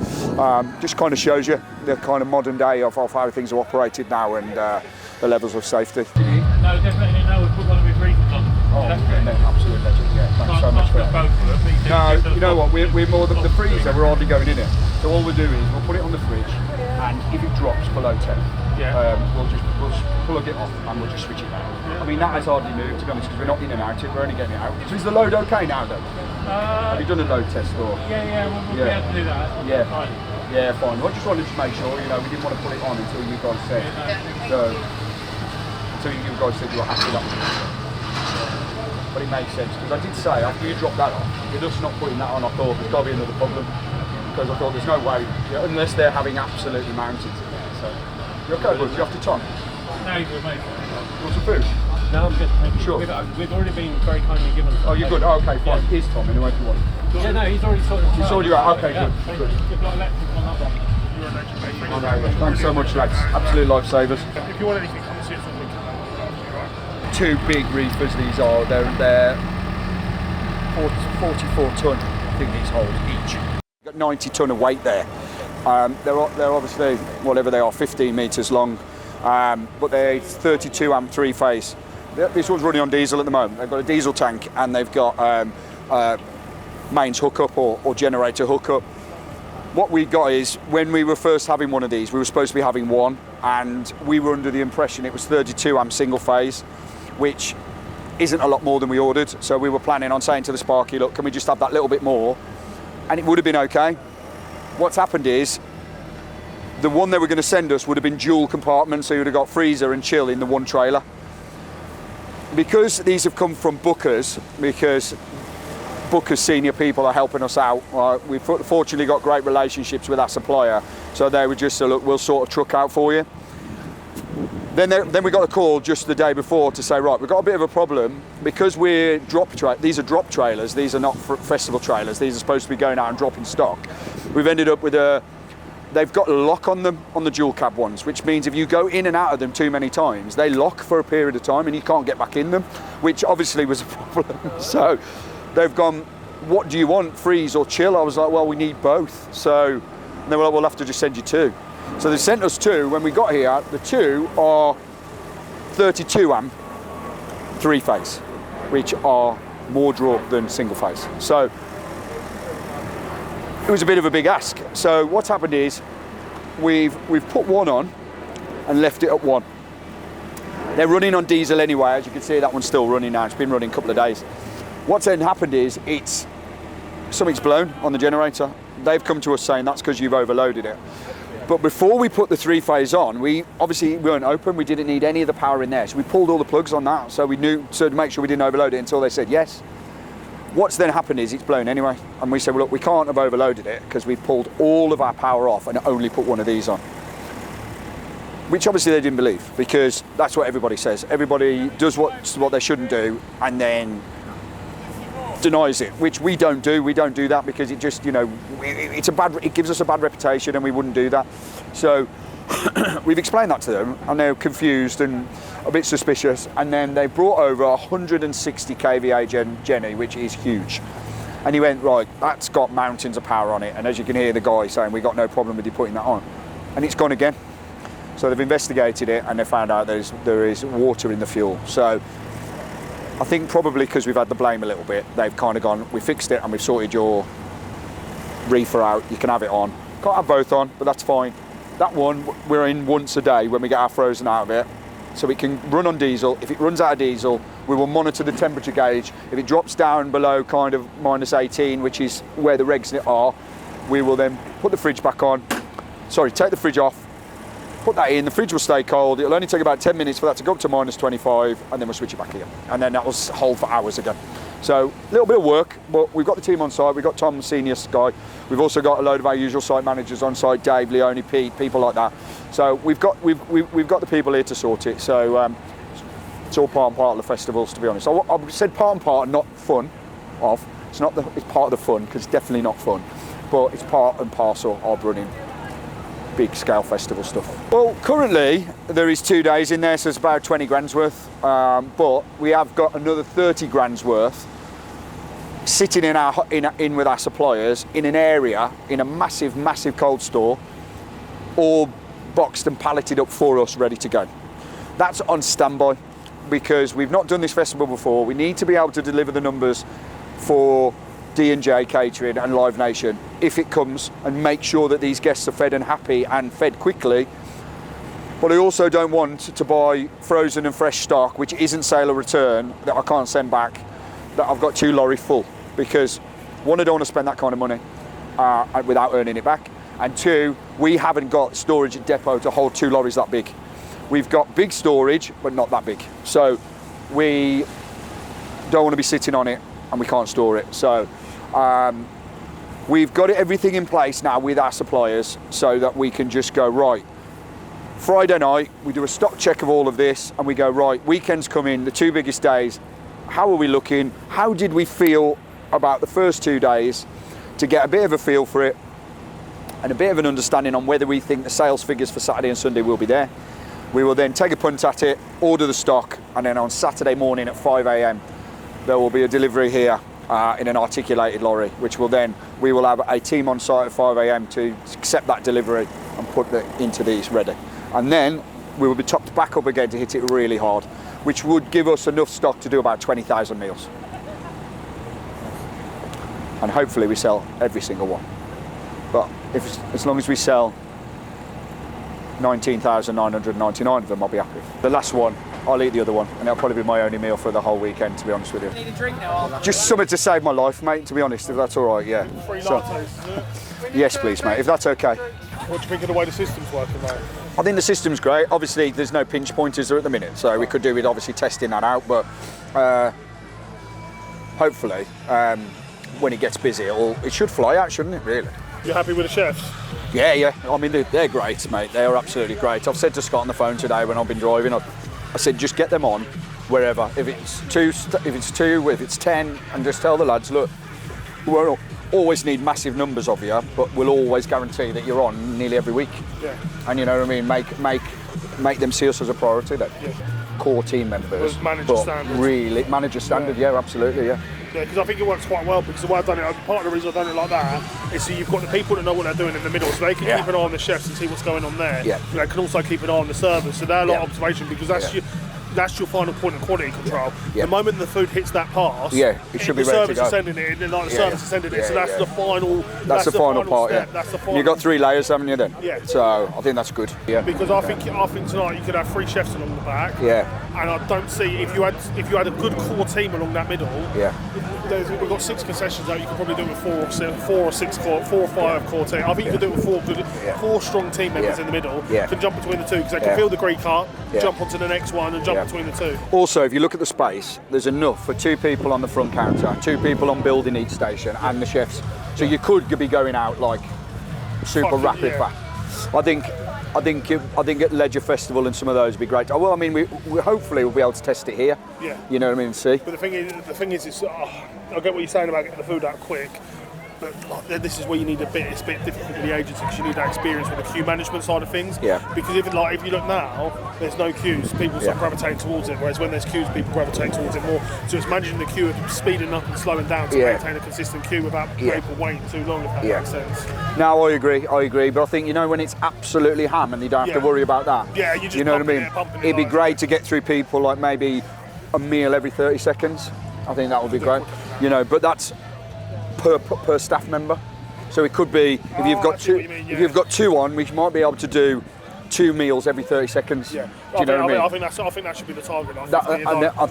just kind of shows you the kind of modern day of how things are operated now, and the levels of safety. No, definitely no, we've got to be briefed on. Oh, absolute legend, yeah. Thanks so much for that. No, you know what, we're more than the freezer, we're hardly going in it. So all we'll do is we'll put it on the fridge, and if it drops below 10, we'll plug it off and we'll just switch it down. I mean, that has hardly moved, to be honest, because we're not in and out, we're only getting it out. So is the load okay now though? Have you done a load test or? Yeah, we'll be able to do that. Yeah. Fine. Yeah, fine. I just wanted to make sure, you know, we didn't want to put it on until you guys said. So, until you guys said you were happy with that. but it makes sense. Because I did say, after you drop that off, you're just not putting that on, I thought there's got to be another problem. Because I thought there's no way, unless they're having absolutely mountains in there. So, you're okay, bud? You have to Tom? No, you're good, mate. Want some food? No, I'm good, thank you. Sure. We've already been very kindly given. Oh, you're good? Oh, okay, fine. Here's Tom, anyway, if you want. Yeah, no, he's already sorted. He's already out? Okay, yeah, good. You've got electric on that one. You're an electric. Thanks so much, lads. Absolute lifesavers. If you want anything, come and see us on Lincoln. Two big reefers these are. They're 44 tonne, I think these hold each. Got 90 tonne of weight there. They're obviously, whatever they are, 15 metres long, but they're 32 amp 3-phase. This one's running on diesel at the moment. They've got a diesel tank and they've got mains hookup or generator hookup. What we got is, when we were first having one of these, we were supposed to be having one, and we were under the impression it was 32 amp single phase, which isn't a lot more than we ordered. So we were planning on saying to the Sparky, look, can we just have that little bit more? And it would have been okay. What's happened is, the one they were going to send us would have been dual compartment, so you would have got freezer and chill in the one trailer. Because these have come from Booker's, because Booker's senior people are helping us out, we've fortunately got great relationships with our supplier, so they were just say, look, we'll sort a truck out for you. Then we got a call just the day before to say, right, we've got a bit of a problem, because we're these are drop trailers, these are not festival trailers, these are supposed to be going out and dropping stock. We've ended up with they've got a lock on them, on the dual cab ones, which means if you go in and out of them too many times, they lock for a period of time and you can't get back in them, which obviously was a problem. So they've gone, what do you want, freeze or chill? I was like, well, we need both. So they were like, we'll have to just send you two. So they sent us two. When we got here, the two are 32 amp 3-phase, which are more draw than single phase. So it was a bit of a big ask. So what's happened is we've put one on and left it at one. They're running on diesel anyway, as you can see. That one's still running now. It's been running a couple of days. What's then happened is something's blown on the generator. They've come to us saying that's because you've overloaded it. But before we put the 3-phase on, we weren't open. We didn't need any of the power in there, so we pulled all the plugs on that, so we knew to make sure we didn't overload it until they said yes. What's then happened is it's blown anyway, and we said, well, look, we can't have overloaded it because we've pulled all of our power off and only put one of these on. Which obviously they didn't believe, because that's what everybody says. Everybody does what they shouldn't do and then denies it, which we don't do. We don't do that because it just, it gives us a bad reputation, and we wouldn't do that. So we've explained that to them, and they're confused and a bit suspicious, and then they brought over 160 kVA Jenny, which is huge. And he went, right, that's got mountains of power on it, and as you can hear the guy saying, we got no problem with you putting that on. And it's gone again. So they've investigated it, and they found out there is water in the fuel. So I think probably because we've had the blame a little bit, they've kind of gone, we fixed it and we've sorted your reefer out, you can have it on. Can't have both on, but that's fine. That one, we're in once a day when we get our frozen out of it. So it can run on diesel. If it runs out of diesel, we will monitor the temperature gauge. If it drops down below kind of minus 18, which is where the regs are, we will then put the fridge back on. Sorry, take the fridge off, put that in, the fridge will stay cold. It'll only take about 10 minutes for that to go up to minus 25, and then we'll switch it back here. And then that will hold for hours again. So a little bit of work, but we've got the team on site. We've got Tom, the senior guy. We've also got a load of our usual site managers on site, Dave, Leone, Pete, people like that. So we've got the people here to sort it. So it's all part and part of the festivals, to be honest. I said part and part, not fun of. It's part of the fun, because it's definitely not fun, but it's part and parcel of running big scale festival stuff. Well, currently there is 2 days in there, so it's about 20 grand's worth, but we have got another 30 grand's worth sitting in with our suppliers in an area, in a massive cold store, all boxed and palleted up for us, ready to go. That's on standby, because we've not done this festival before. We need to be able to deliver the numbers for D&J Catering and Live Nation if it comes, and make sure that these guests are fed and happy and fed quickly. But I also don't want to buy frozen and fresh stock which isn't sale or return that I can't send back, that I've got 2 lorries full, because one, I don't want to spend that kind of money without earning it back, and 2, we haven't got storage at depot to hold 2 lorries that big. We've got big storage but not that big, so we don't want to be sitting on it and we can't store it. So we've got everything in place now with our suppliers so that we can just go, right, Friday night, we do a stock check of all of this and we go, right, weekends come in, the 2 biggest days, how are we looking? How did we feel about the first 2 days to get a bit of a feel for it and a bit of an understanding on whether we think the sales figures for Saturday and Sunday will be there. We will then take a punt at it, order the stock, and then on Saturday morning at 5 a.m, there will be a delivery here in an articulated lorry, which will then, we will have a team on site at 5 a.m. to accept that delivery and put it into these ready. And then we will be topped back up again to hit it really hard, which would give us enough stock to do about 20,000 meals. And hopefully we sell every single one. But as long as we sell 19,999 of them, I'll be happy. The last one, I'll eat the other one, and that'll probably be my only meal for the whole weekend, to be honest with you. Need a drink now? Just something to save my life, mate, to be honest, if that's all right, yeah. Free lattes, is it? Yes, please, mate, if that's okay. What do you think of the way the system's working, mate? I think the system's great. Obviously, there's no pinch pointers there at the minute, so we could do with obviously testing that out, but hopefully, when it gets busy, it should fly out, shouldn't it, really? You happy with the chefs? Yeah. I mean, they're great, mate. They are absolutely great. I've said to Scott on the phone today when I've been driving, I said, just get them on wherever. If it's two, if it's 10, and just tell the lads, look, we won't always need massive numbers of you, but we'll always guarantee that you're on nearly every week. Yeah. And you know what I mean? Make them see us as a priority then. Yeah. Core team members. Manager standard. Really, manager standard, yeah, absolutely, yeah. Yeah, because I think it works quite well, because the way I've done it, part of the reason I've done it like that is so you've got the people that know what they're doing in the middle, so they can keep an eye on the chefs and see what's going on there. Yeah. They can also keep an eye on the servers, so they're a lot of observation, because that's your final point of quality control. Yeah. The moment the food hits that pass, it should be ready to go. The service is sending it, and the service is sending it, so that's the final. That's the final part, step. That's the final. You've got 3 layers, haven't you? Then. Yeah. So I think that's good. Yeah. Because I think tonight you could have 3 chefs along the back. Yeah. And I don't see if you had a good core team along that middle. Yeah. We've got 6 concessions out. You could probably do it with 4 or 5 core team. I think you could do it with 4 good, 4 strong team members in the middle. Yeah. Can jump between the 2 because they can fill the Greek cart, jump onto the next one, and jump between the 2. Also, if you look at the space, there's enough for 2 people on the front counter, 2 people on building each station, and the chefs. So you could be going out like super rapid fast. I think at Ledger Festival and some of those would be great. Well, I mean, we hopefully we'll be able to test it here. Yeah. You know what I mean? And see. But the thing is, it's, I get what you're saying about getting the food out quick. But this is where you need it's a bit difficult with the agency because you need that experience with the queue management side of things. Yeah. Because if you look now, there's no queues, people start gravitating towards it. Whereas when there's queues, people gravitate towards it more. So it's managing the queue, speeding up and slowing down to maintain a consistent queue without people waiting too long. If that makes sense. No, I agree. But I think when it's absolutely ham and you don't have to worry about that. Yeah, you just know what I mean. It'd be great to get through people like maybe a meal every 30 seconds. I think that would be great. But that's per staff member. So it could be if you've got 2, if you've got 2 on, we might be able to do 2 meals every 30 seconds. Yeah. Do you know what I mean? I think that should be the target. I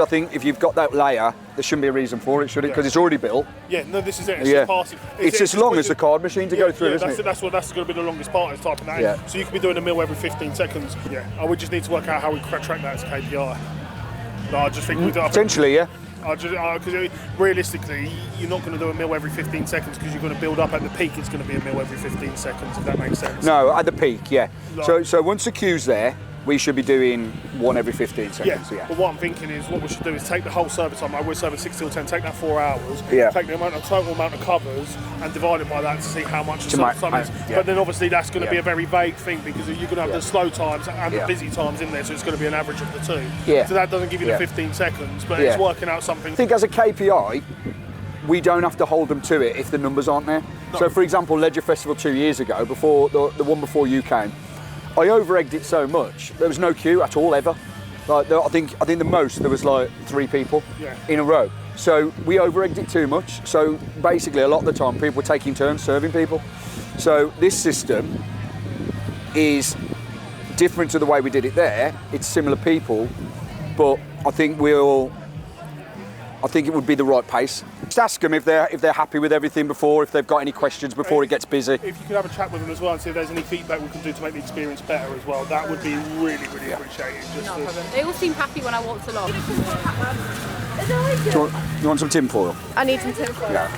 think if you've got that layer, there shouldn't be a reason for it, should it? Because it's already built. Yeah, no, this is it. It's just passing. It's as long as the card machine to go through, isn't it? That's going to be the longest part, is typing that in. So you could be doing a meal every 15 seconds. Yeah. I would just need to work out how we track that as a KPI. No, I just think we do. Potentially, yeah. Because realistically, you're not going to do a meal every 15 seconds because you're going to build up at the peak. It's going to be a meal every 15 seconds, if that makes sense. No, at the peak, yeah. So once the queue's there, we should be doing 1 every 15 seconds. Yeah. But what I'm thinking is, what we should do is take the whole service time. We're serving 6 till 10. Take that 4 hours. Yeah. Take the total amount of covers and divide it by that to see how much the service time is. Yeah. But then obviously that's going to be a very vague thing because you're going to have the slow times and the busy times in there. So it's going to be an average of the 2. Yeah. So that doesn't give you the 15 seconds, but it's working out something. I think as a KPI, we don't have to hold them to it if the numbers aren't there. No. So for example, Ledger Festival 2 years ago, before the one before you came, I over-egged it so much, there was no queue at all ever. Like, I think the most, there was like 3 people in a row. So we over-egged it too much. So basically a lot of the time people were taking turns serving people. So this system is different to the way we did it there. It's similar people, but I think we'll I think it would be the right pace. Just ask them if they're happy with everything before, if they've got any questions before it gets busy. If you could have a chat with them as well and see if there's any feedback we can do to make the experience better as well, that would be really appreciated. No problem. They all seem happy when I walked along. You want some tin foil? I need some tin foil. Yeah.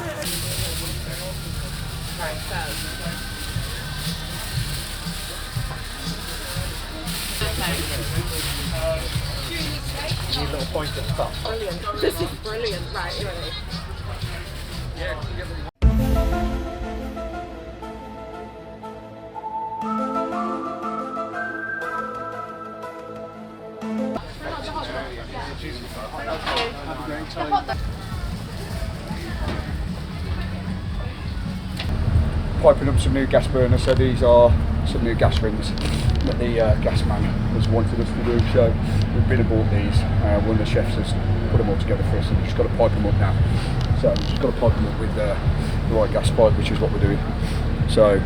Need a little point at the top. Brilliant. This is brilliant. Right, ready? Piping up some new gas burners, so these are some new gas rings that the gas man has wanted us to do. So we've been and bought these. One of the chefs has put them all together for us, and we've just got to pipe them up now. So we've just got to pipe them up with the right gas pipe, which is what we're doing. So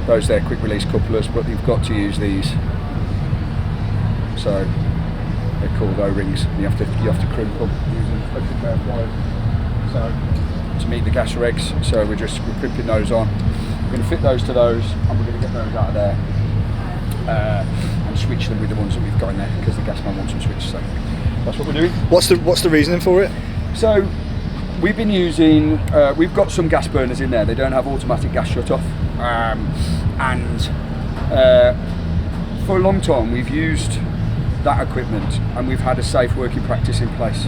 those there quick release couplers, but you've got to use these. So they're called O-rings. You have to crimp them using a pair of pliers. So to meet the gas regs, so we're crimping those on. We're going to fit those to those, and we're going to get those out of there and switch them with the ones that we've got in there because the gas man wants them switched. So that's what we're doing. What's the reasoning for it? So we've been using, we've got some gas burners in there. They don't have automatic gas shut off, and for a long time we've used that equipment, and we've had a safe working practice in place.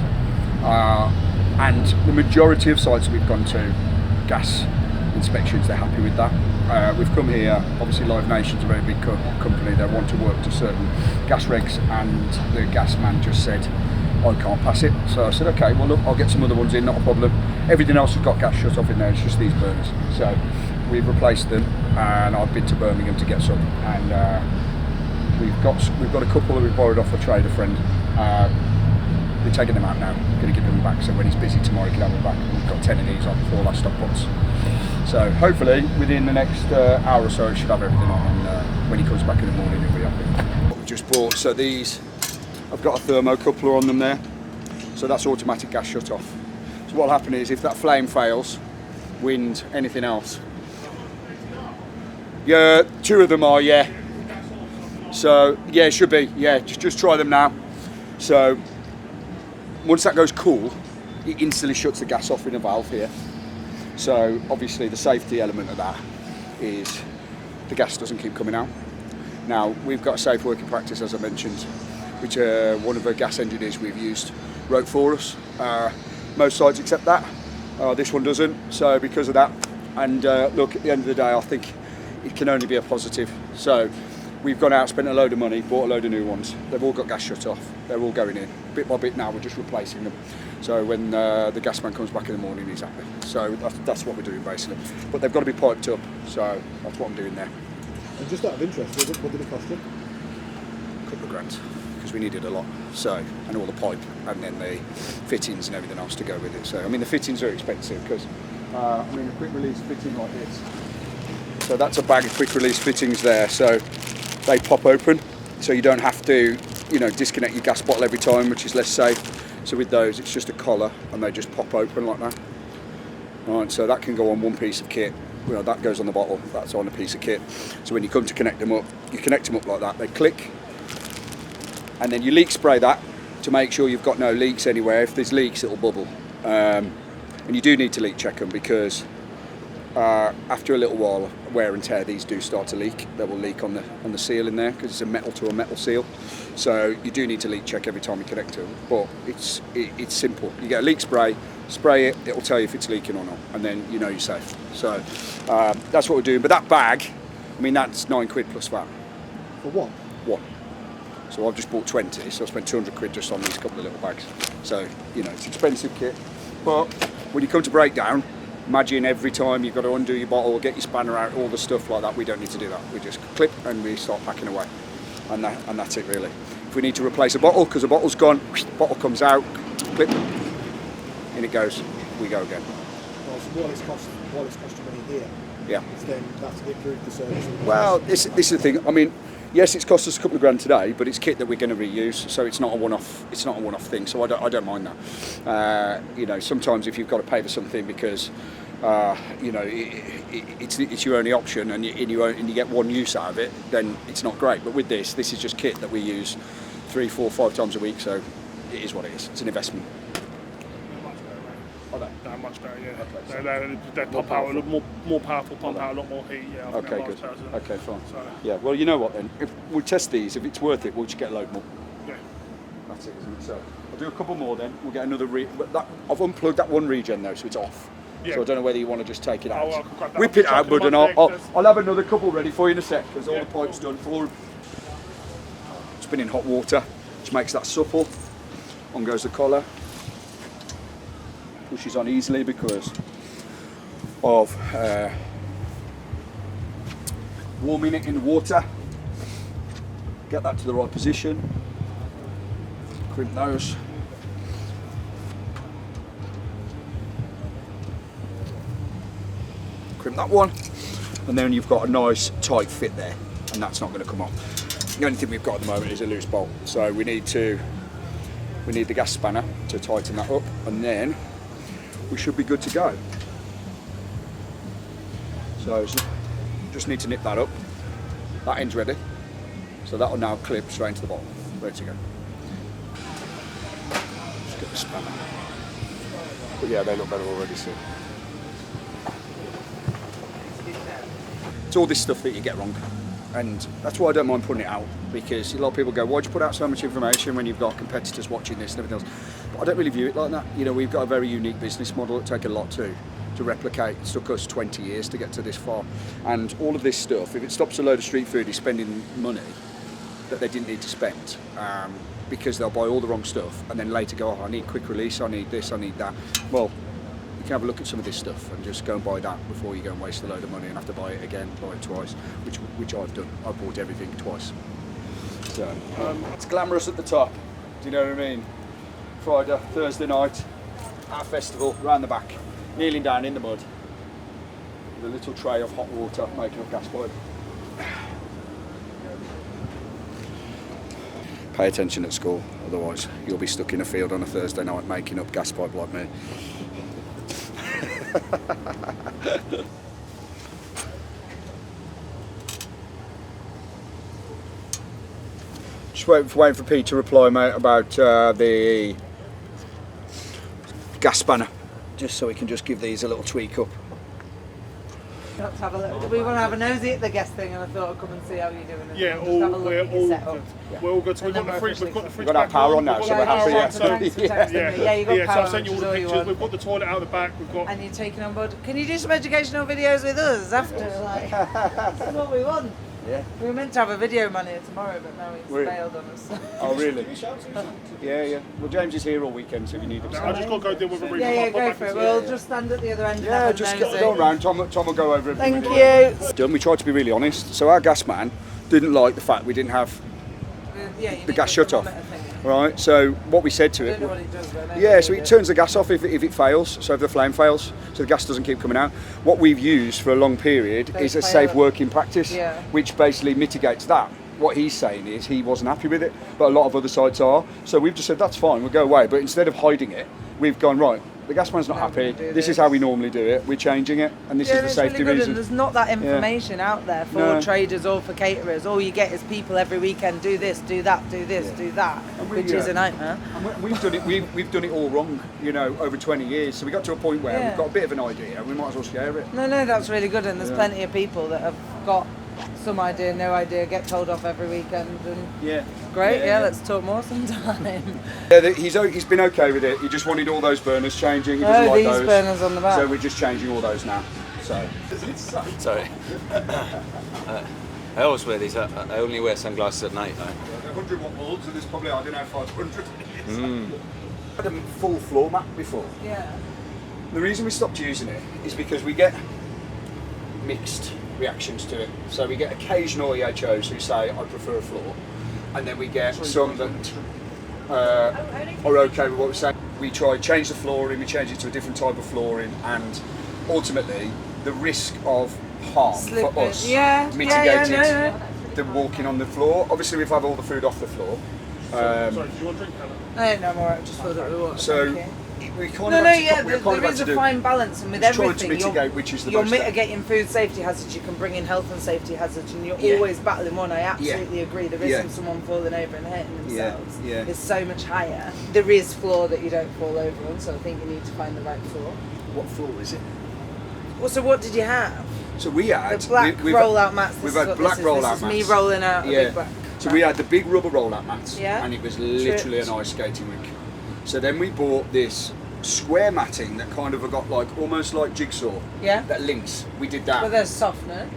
And the majority of sites that we've gone to, gas inspections, they're happy with that. We've come here, obviously Live Nation's a very big company, they want to work to certain gas regs, and the gas man just said, I can't pass it. So I said, okay, well look, I'll get some other ones in, not a problem. Everything else has got gas shut off in there, it's just these burners. So we've replaced them, and I've been to Birmingham to get some, and we've got a couple that we borrowed off a trader friend. We're taking them out now, going to give them back, so when he's busy tomorrow he can have them back. We've got 10 of these on for all our stock pots. So hopefully within the next hour or so we should have everything on, and when he comes back in the morning he'll be happy. What we just bought, so these, I've got a thermocoupler on them there, so that's automatic gas shut off. So what'll happen is if that flame fails, wind, anything else, yeah, 2 of them are, yeah. So yeah, it should be, yeah, just try them now. So once that goes cool, it instantly shuts the gas off in a valve here. So obviously the safety element of that is the gas doesn't keep coming out. Now we've got a safe working practice, as I mentioned, which one of the gas engineers we've used wrote for us. Most sites accept that, this one doesn't, so because of that, and look, at the end of the day I think it can only be a positive. So we've gone out, spent a load of money, bought a load of new ones. They've all got gas shut off. They're all going in. Bit by bit now, we're just replacing them. So when the gas man comes back in the morning, he's happy. So that's what we're doing basically. But they've got to be piped up, so that's what I'm doing there. And just out of interest, what did it cost you? A couple of grand, because we needed a lot. So, and all the pipe, and then the fittings and everything else to go with it. So, I mean, the fittings are expensive, because, I mean, a quick release fitting like this. So that's a bag of quick release fittings there. So they pop open, so you don't have to, disconnect your gas bottle every time, which is less safe. So with those, it's just a collar, and they just pop open like that. All right, so that can go on one piece of kit. That goes on the bottle, that's on a piece of kit. So when you come to connect them up, you connect them up like that, they click, and then you leak spray that to make sure you've got no leaks anywhere. If there's leaks, it'll bubble. And you do need to leak check them, because after a little while, wear and tear, these do start to leak. They will leak on the seal in there, because it's a metal to a metal seal. So you do need to leak check every time you connect to them. But it's simple. You get a leak spray it, it'll tell you if it's leaking or not, and then you're safe. So that's what we're doing. But that bag, I mean, that's £9 plus VAT. For what? One. So I've just bought 20, so I spent 200 quid just on these couple of little bags. So, it's expensive kit. But when you come to breakdown, imagine every time you've got to undo your bottle, get your spanner out, all the stuff like that. We don't need to do that. We just clip and we start packing away. And that's it really. If we need to replace a bottle, because a bottle's gone, bottle comes out, clip, in it goes, we go again. Well, so while it's cost you money here, yeah, then that's improved the service. Well, this is the thing. I mean, Yes, it's cost us a couple of grand today, but it's kit that we're going to reuse, so it's not a one-off. It's not a one-off thing. So I don't mind that. You know, sometimes if you've got to pay for something because you know it's your only option, and you get one use out of it, then it's not great. But with this is just kit that we use 3, 4, 5 times a week, so it is what it is. It's an investment. They're much better, yeah. They pump out a lot more powerful, pump out a lot more heat. Yeah, I think Okay, good. Okay, fine. So, yeah, well, you know what then? If we'll test these. If it's worth it, we'll just get a load more. Yeah. That's it, isn't it? So I'll do a couple more then. We'll get another. I've unplugged that one regen though, so it's off. Yeah. So I don't know whether you want to just take it out. I can grab that. Whip it out, bud, and I'll have another couple ready for you in a sec because all the pipes done for. Spin in hot water, which makes that supple. On goes the collar. Pushes on easily because of warming it in the water. Get that to the right position. Crimp those. Crimp that one, and then you've got a nice tight fit there, and that's not going to come off. The only thing we've got at the moment is a loose bolt, so we need the gas spanner to tighten that up, and then we should be good to go. So just need to nip that up. That end's ready, so that will now clip straight into the bottom, ready to go. Just get the spanner. But yeah, they look better already, so. It's all this stuff that you get wrong, and that's why I don't mind putting it out, because a lot of people go, why'd you put out so much information when you've got competitors watching this and everything else? But I don't really view it like that. You know, we've got a very unique business model that take a lot to replicate. It took us 20 years to get to this far, and all of this stuff, if it stops a load of street foodies spending money that they didn't need to spend, because they'll buy all the wrong stuff and then later go, oh, I need quick release, I need this, I need that. Well, you can have a look at some of this stuff and just go and buy that before you go and waste a load of money and have to buy it again, buy it twice, which I've done. I've bought everything twice. So it's glamorous at the top. Do you know what I mean? Friday, Thursday night, at a festival, round the back, kneeling down in the mud, with a little tray of hot water, making up gas pipe. Pay attention at school, otherwise you'll be stuck in a field on a Thursday night making up gas pipe like me. Just waiting for Pete to reply, mate, about the gas spanner, just so we can just give these a little tweak up. Let's have a look. We want to have a nosy at the guest thing, and I thought I'd come and see how you're doing. Yeah, we're all good. So we've got the fridge. We've got our power on now, so we're happy. Yeah, you got so power. I've sent you all the pictures. We've got the toilet out the back. We've got. And you're taking on board. Can you do some educational videos with us after? Like, that's what we want. Yeah. We were meant to have a video man here tomorrow, but now he's failed on us. Oh, really? Yeah. Well, James is here all weekend, so if you need him. I just got to go deal with a Yeah, go for it. We'll just stand at the other end. Yeah, just go around. Tom will go over everything. Thank you. Done. We tried to be really honest. So our gas man didn't like the fact we didn't have the gas shut off. Right, so what we said to it, so it turns the gas off if it fails, so if the flame fails, so the gas doesn't keep coming out. What we've used for a long period is a safe working practice, which basically mitigates that. What he's saying is he wasn't happy with it, but a lot of other sites are. So we've just said that's fine, we'll go away. But instead of hiding it, we've gone, right, the gas man's not happy, this is how we normally do it, we're changing it, and this is the safety really reason. There's not that information out there for traders or for caterers. All you get is people every weekend do this, do that, do this, do that, which is a nightmare. And we've done it. We've done it all wrong, you know, over 20 years. So we got to a point where we've got a bit of an idea, and we might as well share it. No, that's really good, and there's plenty of people that have got some idea, no idea, get told off every weekend, and great. Let's talk more sometime. Yeah, he's been okay with it. He just wanted all those burners changing. He doesn't like those. Burners on the back. So we're just changing all those now. So. Sorry. I always wear these. I only wear sunglasses at night. 100 watt bulbs, and there's probably, I don't know, 500. I had a full floor mat before. Yeah. The reason we stopped using it is because we get mixed reactions to it. So we get occasional EHOs who say I prefer a floor, and then we get some that are okay with what we're saying. We try change the flooring, we change it to a different type of flooring, and ultimately the risk of harm for us mitigated. than walking on the floor. Obviously, we've had all the food off the floor. Sorry, do you want a drink, Hannah? No, I'm alright. Just filled up with water. So there is a fine balance, and with everything, trying to mitigate which is the you're most mitigating food safety hazards. You can bring in health and safety hazards, and you're always battling one. I absolutely agree. The risk of someone falling over and hurting themselves is so much higher. There is floor that you don't fall over on, so I think you need to find the right floor. What floor is it? Well, so what did you have? So we had the black rollout mats. We've had black rollout mats. This is me rolling out a big black. So we had the big rubber rollout mats, yeah, and it was literally an ice skating rink. So then we bought this square matting that kind of got like almost like jigsaw. Yeah. That links. We did that. Well, there's softener.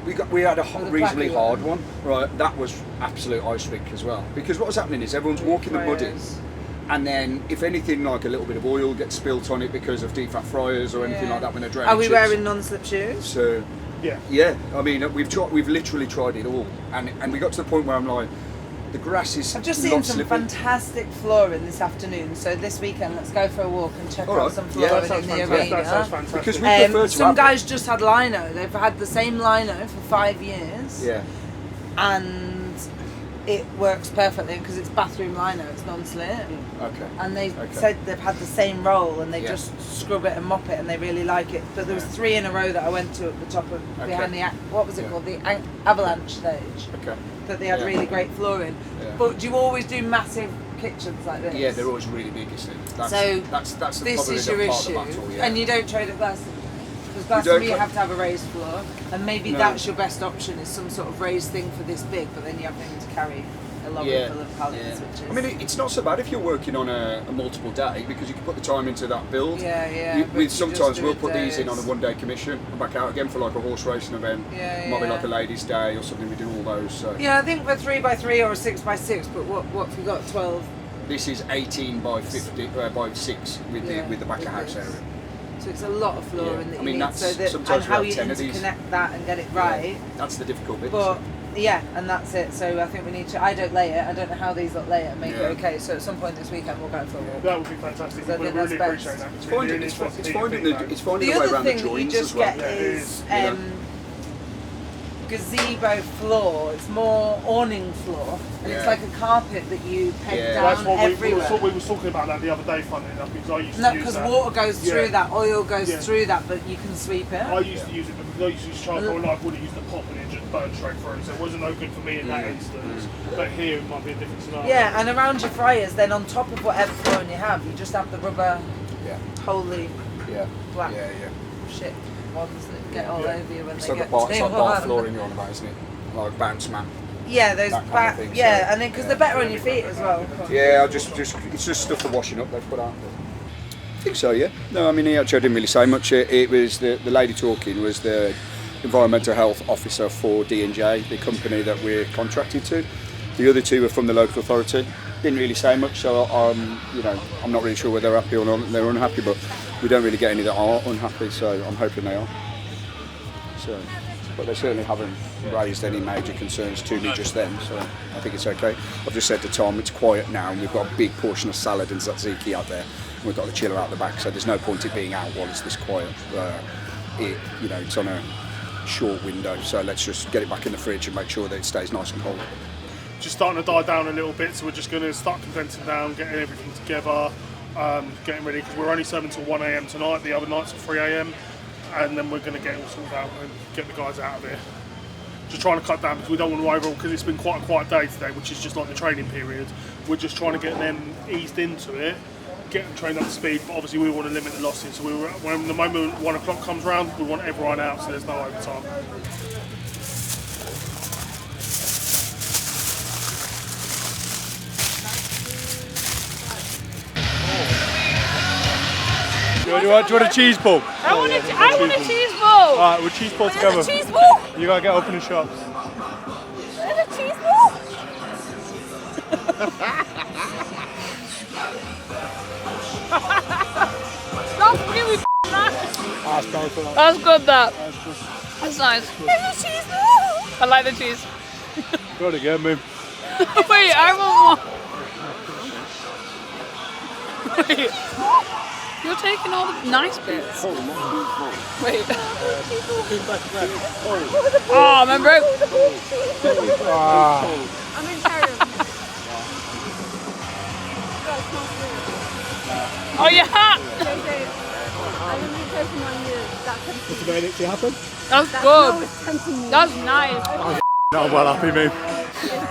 We had a reasonably hard one. Right. That was absolute ice rink as well. Because what was happening is everyone's walking the mud in, and then if anything like a little bit of oil gets spilt on it because of deep fat fryers or anything like that when they're draining. Are we wearing non-slip shoes? So. Yeah. I mean, we've literally tried it all, and we got to the point where I'm like, the grass is. I've just seen some fantastic flooring this afternoon. So this weekend, let's go for a walk and check out some flooring in the arena. That sounds fantastic. Because we prefer to some guys just had lino. They've had the same lino for 5 years. Yeah. And it works perfectly because it's bathroom lino. It's non-slip. Okay. And they said they've had the same roll and they just scrub it and mop it and they really like it. But there was 3 in a row that I went to at the top of behind the what was it called, the avalanche stage. Okay. That they had really great flooring. But do you always do massive kitchens like this? Yeah, they're always really big, you see. That's the this is your issue, and you don't trade at glass. Because glass for me, you have to have a raised floor, and maybe that's your best option is some sort of raised thing for this big, but then you have things to carry a lorry full of pallets. Which is, I mean, it's not so bad if you're working on a multiple day because you can put the time into that build. Sometimes we'll put these in on a 1-day commission and back out again for like a horse racing event. Might be like a ladies' day or something. We do all those. So. Yeah, I think we're 3x3 or a 6x6. But what have you got? 12. This is 18 by 50 by 6 with the back of house area. So it's a lot of flooring that you need. That's, so that, sometimes and how you 10 of these. interconnect that and get it right. That's the difficult bit. But yeah, and that's it. So I think we need to. I don't lay it. I don't know how these lot lay it and make it okay. So at some point this weekend we'll go for a walk. That would be fantastic. I think that's best. It's finding the way around the joins as well. The other thing that you just get is gazebo floor. It's more awning floor, and it's like a carpet that you peg down everywhere. We were talking about that the other day, funny enough, because I used to use that. Because water goes through that, oil goes through that, but you can sweep it. I used to use it because I used to use charcoal and I would have used the pot and it just burned straight through, so it wasn't no good for me in that instance. But here it might be a different scenario. Yeah, and around your fryers, then on top of whatever flooring you have, you just have the rubber, holy black shit ones that get all over you when they get too It's like bar flooring you're on about, isn't it? Like bounce man. Yeah, those back, thing, and then because they're better on your feet as well. Yeah, it's just stuff for washing up they've put out. I think so, yeah. No, I mean, actually I didn't really say much. It was the lady talking was the environmental health officer for D&J, the company that we're contracted to. The other 2 were from the local authority. Didn't really say much, so I'm not really sure whether they're happy or not. They're unhappy, but we don't really get any that are unhappy, so I'm hoping they are. So, but they certainly haven't raised any major concerns to me just then, so I think it's okay. I've just said to Tom, it's quiet now, and we've got a big portion of salad and tzatziki out there, and we've got the chiller out the back, so there's no point it being out while it's this quiet. It's on a short window, so let's just get it back in the fridge and make sure that it stays nice and cold. Just starting to die down a little bit, so we're just going to start condensing down, getting everything together, getting ready, because we're only serving till 1 a.m. tonight, the other nights at 3 a.m. and then we're going to get it all sorted out and get the guys out of here. Just trying to cut down because we don't want to overall, because it's been quite a quiet day today, which is just like the training period. We're just trying to get them eased into it, get them trained up to speed, but obviously we want to limit the losses. So when the moment 1 o'clock comes round, we want everyone out so there's no overtime. Do you want a cheese ball? I want a cheese ball. Alright, we'll cheese ball together. A cheese ball? You gotta get open the shops. There's a cheese ball? Stop giving me that. That's good, that. That's nice. There's a cheese ball. I like the cheese. Got it again, man. Wait, I want more. Wait. You're taking all the nice bits. Wait. Oh, man, bro. I'm in Paris. Oh, yeah. I've been taking 1 year. What's the next to happen? That's good. That's nice. I'm well happy, mate.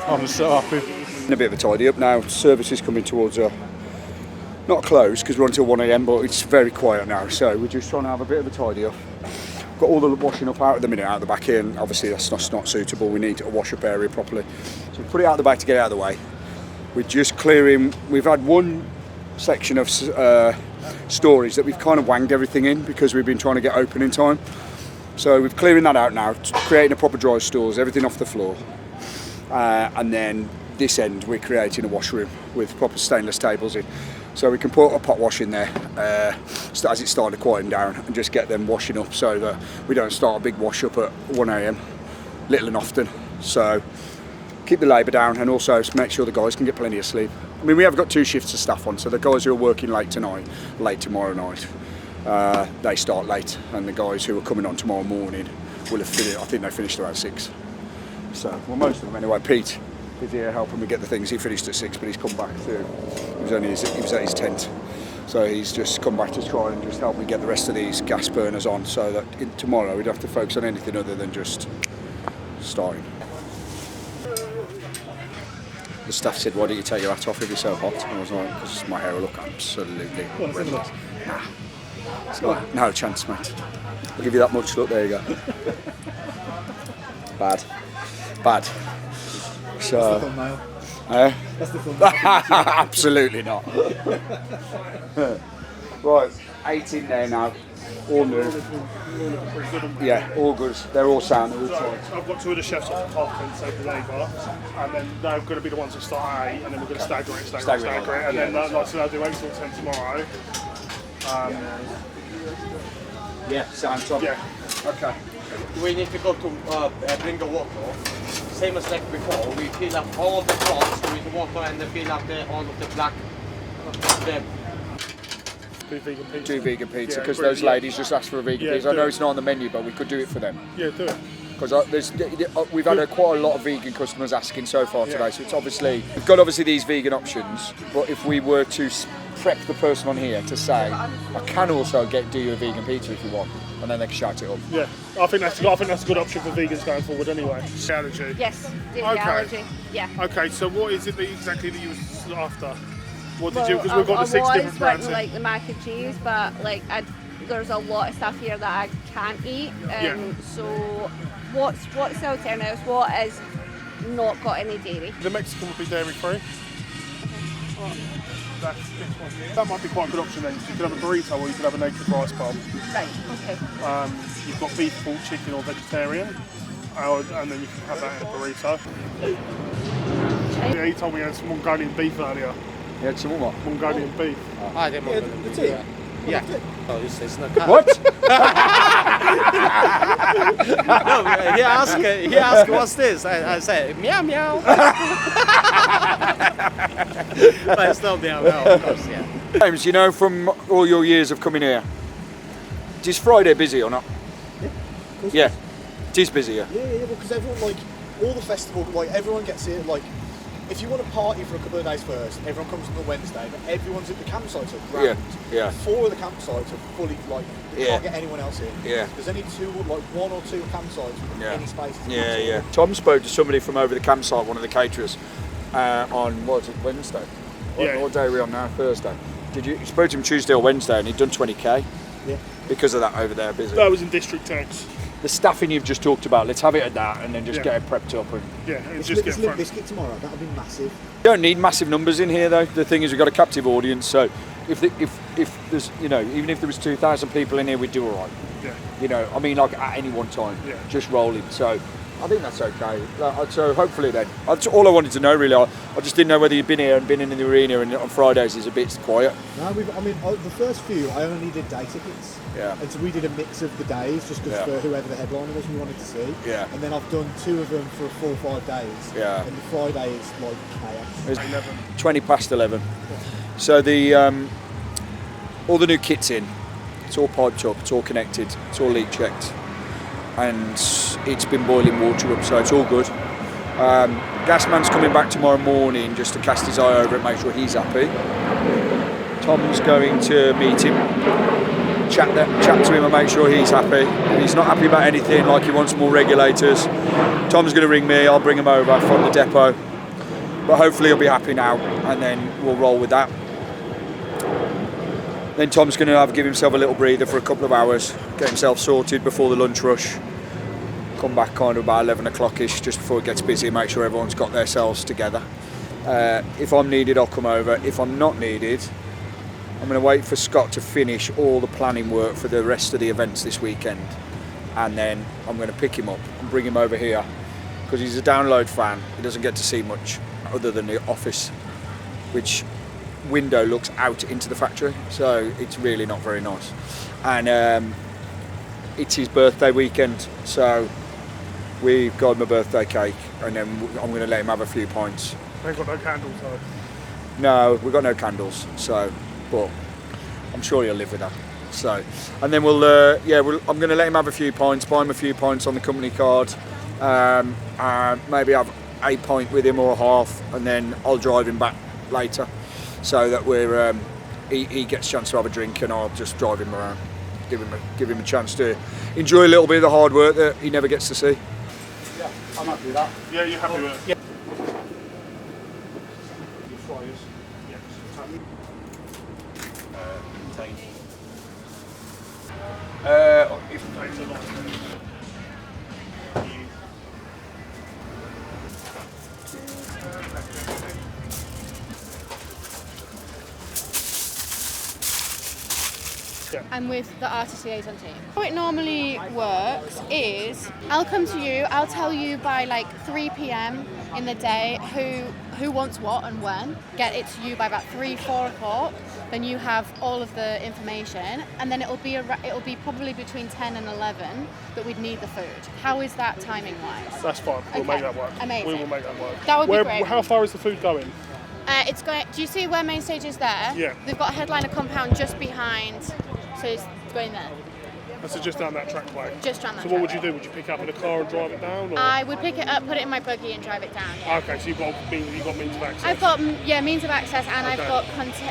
I'm so happy. A bit of a tidy up now. Service is coming towards not close because we're on until 1 AM, but it's very quiet now. So we're just trying to have a bit of a tidy up. Got all the washing up out at the minute out the back here, and obviously that's not suitable. We need a wash up area properly. So we put it out the back to get it out of the way. We're just clearing. We've had one section of stories that we've kind of wanged everything in because we've been trying to get open in time. So we're clearing that out now, creating a proper dry stores, everything off the floor, and then this end we're creating a washroom with proper stainless tables in, so we can put a pot wash in there as it started to quieten down and just get them washing up so that we don't start a big wash up at 1 AM, little and often. So keep the labour down and also make sure the guys can get plenty of sleep. I mean, we have got 2 shifts of staff on, so the guys who are working late tonight, late tomorrow night, they start late, and the guys who are coming on tomorrow morning will have finished. I think they finished around 6. So, well, most of them anyway. Pete is here helping me get the things. He finished at 6, but he's come back to. He was at his tent, so he's just come back to try and just help me get the rest of these gas burners on, so that tomorrow we'd have to focus on anything other than just starting. The staff said, "Why don't you take your hat off if you're so hot?" And I was like, "Because my hair will look absolutely horrendous." Nah. It's like, no chance, mate. I'll give you that much. Look, there you go. Bad. So, That's the thumbnail. That's the thumbnail. Absolutely not. Right, 18 there now. All new. Yeah, all good. They're all sound. All tight. I've got 2 of the chefs off the top and save the labour, and then they're going to be the ones that start at 8, and then we're going to stagger it, and then so I'll do 8 till 10 tomorrow. Yeah, sound top. Yeah. Okay. We need to go to bring the water. Same as like before, we fill up all the pots with water and then fill up all of the black. Do vegan pizza, because those ladies just asked for a vegan pizza. I know it's not on the menu, but we could do it for them. Yeah, do it. Because we've had quite a lot of vegan customers asking so far today, so it's obviously, we've got obviously these vegan options, but if we were to prep the person on here to say, I can also do you a vegan pizza if you want, and then they can shout it up. Yeah, I think that's a good option for vegans going forward anyway. Allergy. Yes, allergy. Yeah. Okay, so what is it exactly that you were after? What did you? Because we've got the 6 different brands. I like the mac and cheese, but like there's a lot of stuff here that I can't eat. So what's the alternatives? What is not got any dairy? The Mexican would be dairy free. That's this one here. That might be quite a good option then. So you could have a burrito or you could have a naked rice bowl. Right, okay. You've got beef, pork, chicken or vegetarian. And then you can have that in a burrito. Yeah, he told me he had some Mongolian beef earlier. You had some what? Mongolian beef. The tea? Yeah. Oh, it's not what? No, he asked, what's this? I said, meow meow. But it's not meow meow, of course, yeah. James, you know, from all your years of coming here, is Friday busy or not? Yeah, it is busy, yeah. Yeah, because everyone, like, all the festival, like, everyone gets here, like, if you want to party for a couple of days first, everyone comes on the Wednesday, but everyone's at the campsites are grand. Yeah. 4 of the campsites are fully, like, you can't get anyone else in. Yeah. There's only 1 or 2 campsites with any spaces. Yeah. Tom spoke to somebody from over the campsite, one of the caterers, on, what was it, Wednesday? What day are we on now? Thursday. You spoke to him Tuesday or Wednesday and he'd done 20k? Yeah. Because of that over there busy. That was in District Tax. The staffing you've just talked about, let's have it at that and then just get it prepped up. And just get Limp Bizkit tomorrow, that'll be massive. You don't need massive numbers in here though. The thing is we've got a captive audience, so if there's, you know, even if there was 2,000 people in here, we'd do all right. Yeah. You know, I mean, like at any one time, just rolling. So I think that's okay. So hopefully then, that's all I wanted to know really. I just didn't know whether you'd been here and been in the arena, and on Fridays is a bit quiet. No, the first few I only did day tickets. Yeah. And so we did a mix of the days, just because for whoever the headliner was we wanted to see. Yeah. And then I've done 2 of them for a full 5 days. Yeah. And the Friday is like chaos. It's 20 past 11. So the all the new kit's in. It's all piped up, it's all connected, it's all leak checked, and it's been boiling water up, so it's all good. Gasman's coming back tomorrow morning just to cast his eye over it, make sure he's happy. Tom's going to meet him, chat to him and make sure he's happy. If he's not happy about anything, like he wants more regulators, Tom's going to ring me, I'll bring him over from the depot. But hopefully he'll be happy now, and then we'll roll with that. Then Tom's going to give himself a little breather for a couple of hours, get himself sorted before the lunch rush. Come back kind of about 11 o'clock-ish, just before it gets busy, make sure everyone's got themselves together. If I'm needed, I'll come over. If I'm not needed, I'm going to wait for Scott to finish all the planning work for the rest of the events this weekend. And then I'm going to pick him up and bring him over here, because he's a download fan. He doesn't get to see much other than the office, which window looks out into the factory, so it's really not very nice. And it's his birthday weekend, so we've got him a birthday cake, and then I'm going to let him have a few pints. They've got no candles though. No, we've got no candles, so, but I'm sure he'll live with that. So, and then I'm going to let him have a few pints, buy him a few pints on the company card, and maybe have a pint with him or a half, and then I'll drive him back later, so that he gets a chance to have a drink, and I'll just drive him around, give him a chance to enjoy a little bit of the hard work that he never gets to see. Yeah, I'm happy with that. Yeah, you're happy with it? Yeah. Your fryers. Yeah. I'm with the artist liaison team. How it normally works is I'll come to you, I'll tell you by like 3 p.m. in the day who wants what and when, get it to you by about 3-4 o'clock, then you have all of the information, and then it'll be probably between 10 and 11 that we'd need the food. How is that timing wise? That's fine, we'll make that work. Amazing. We will make that work. That would be great. How far is the food going? It's going. Do you see where main stage is there? Yeah. They've got a headliner compound just behind, so it's going there. So just down that trackway? Just down that So what would you do? Would you pick up in a car and drive it down? Or? I would pick it up, put it in my buggy and drive it down. Yeah. Okay, so you've got means of access? I've got, means of access, and Okay. I've got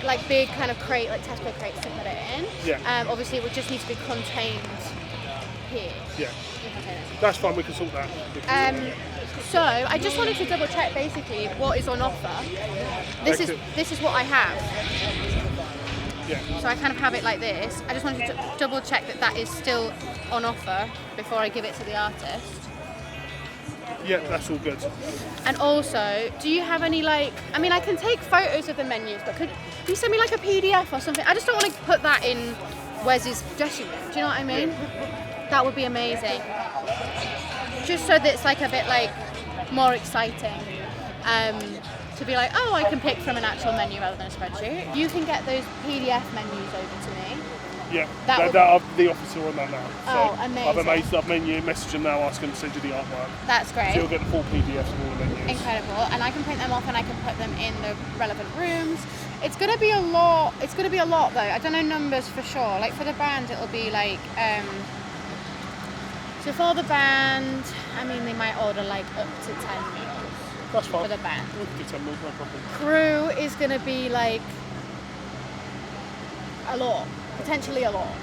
like big kind of crate, like Tesco crates to put it in. Yeah. Obviously it would just need to be contained here. Yeah. That's fine, we can sort that. So I just wanted to double check basically what is on offer. This is what I have. Yeah. So I kind of have it like this. I just wanted to double check that is still on offer before I give it to the artist. Yeah, that's all good. And also, do you have any I can take photos of the menus, but could you send me like a PDF or something? I just don't want to put that in Wes's dressing room. Do you know what I mean? Yeah. That would be amazing. Just so that it's like a bit like more exciting. To be like, oh, I can pick from an actual menu rather than a spreadsheet. You can get those PDF menus over to me. Yeah, That the officer on that now. Oh, So amazing. I've messaged him now, asking to send you the artwork. That's great. So you'll get the full PDFs of all the menus. Incredible, and I can print them off and I can put them in the relevant rooms. It's gonna be a lot. It's gonna be a lot though. I don't know numbers for sure. Like for the band, it'll be like. So for the band, I mean, they might order like up to 10 meals. That's fine. For the band. We can do 10 meals, no problem. Crew is gonna be like a lot, potentially a lot.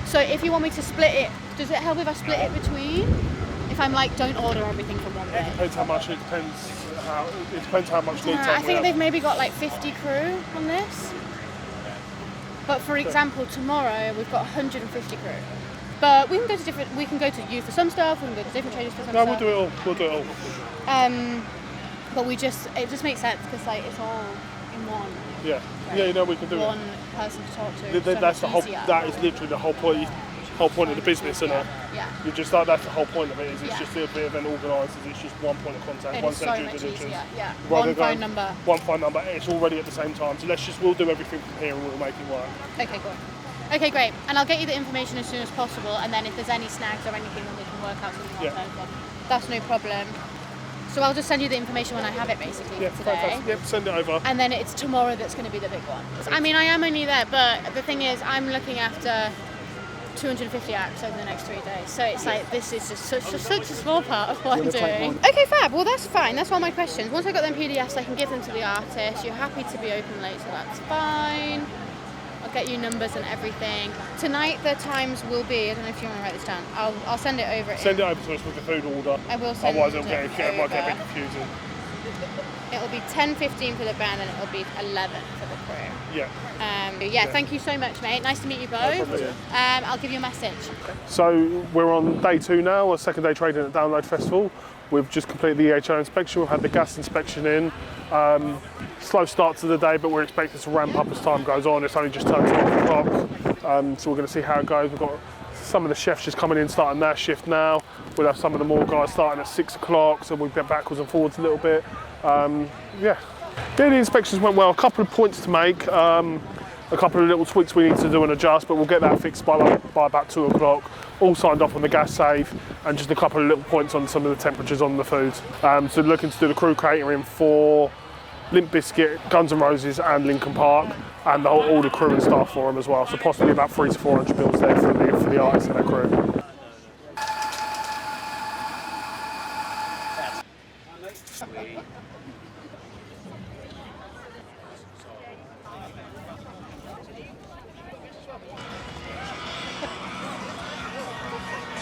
So if you want me to split it, does it help if I split it between? If I'm like, don't order everything from one day. It depends how much. It depends how much lead time. I think they've maybe got like 50 crew on this. But for example, tomorrow we've got 150 crew. But we can go to we can go to you for some stuff. We can go to different traders for some stuff. No, we'll do it all. We'll do it all. But it just makes sense because like it's all in one. Yeah. Right? Yeah, no, we can do one it. person to talk to. That's so the much whole. easier. That is literally the whole point. Whole point of the business, isn't it? Yeah. You just that's the whole point of it. It's Yeah. just a bit of an organised. It's just one point of contact, It one is so set of much due diligence. easier. Yeah. Rather One than phone number. One phone number. It's already at the same time. So we'll do everything from here and we'll make it work. Okay, good. Okay, great. And I'll get you the information as soon as possible. And then if there's any snags or anything, then we can work out something Yeah. alternative. That's no problem. So I'll just send you the information when I have it, basically, Yeah, for today. fantastic. Yep, send it over. And then it's tomorrow that's going to be the big one. I mean, I am only there, but the thing is, I'm looking after 250 acts over the next 3 days. So it's like, this is just such a small part of what I'm doing. Okay, fab. Well, that's fine. That's all my questions. Once I've got them PDFs, I can give them to the artist. You're happy to be open late, so that's fine. I'll get you numbers and everything. Tonight, the times will be, I don't know if you want to write this down. I'll send it over. Send it over to us with the food order. I will send Otherwise, it might get a bit confusing. It'll be 10:15 for the band and it'll be 11 for the crew. Yeah. Thank you so much, mate. Nice to meet you both. I'll give you a message. So we're on day 2 now, a second day trading at Download Festival. We've just completed the EHO inspection. We've had the gas inspection in. Slow start to the day, but we're expecting to ramp up as time goes on. It's only just turned 12 o'clock, so we're going to see how it goes. We've got some of the chefs just coming in, starting their shift now. We'll have some of the more guys starting at 6 o'clock, so we'll get backwards and forwards a little bit. Yeah, the inspections went well. A couple of points to make. A couple of little tweaks we need to do and adjust, but we'll get that fixed by about 2 o'clock. All signed off on the gas safe, and just a couple of little points on some of the temperatures on the food. So looking to do the crew catering for Limp Bizkit, Guns N' Roses and Linkin Park, and all the crew and staff for them as well. So possibly about 300 to 400 bills there for the artists and their crew.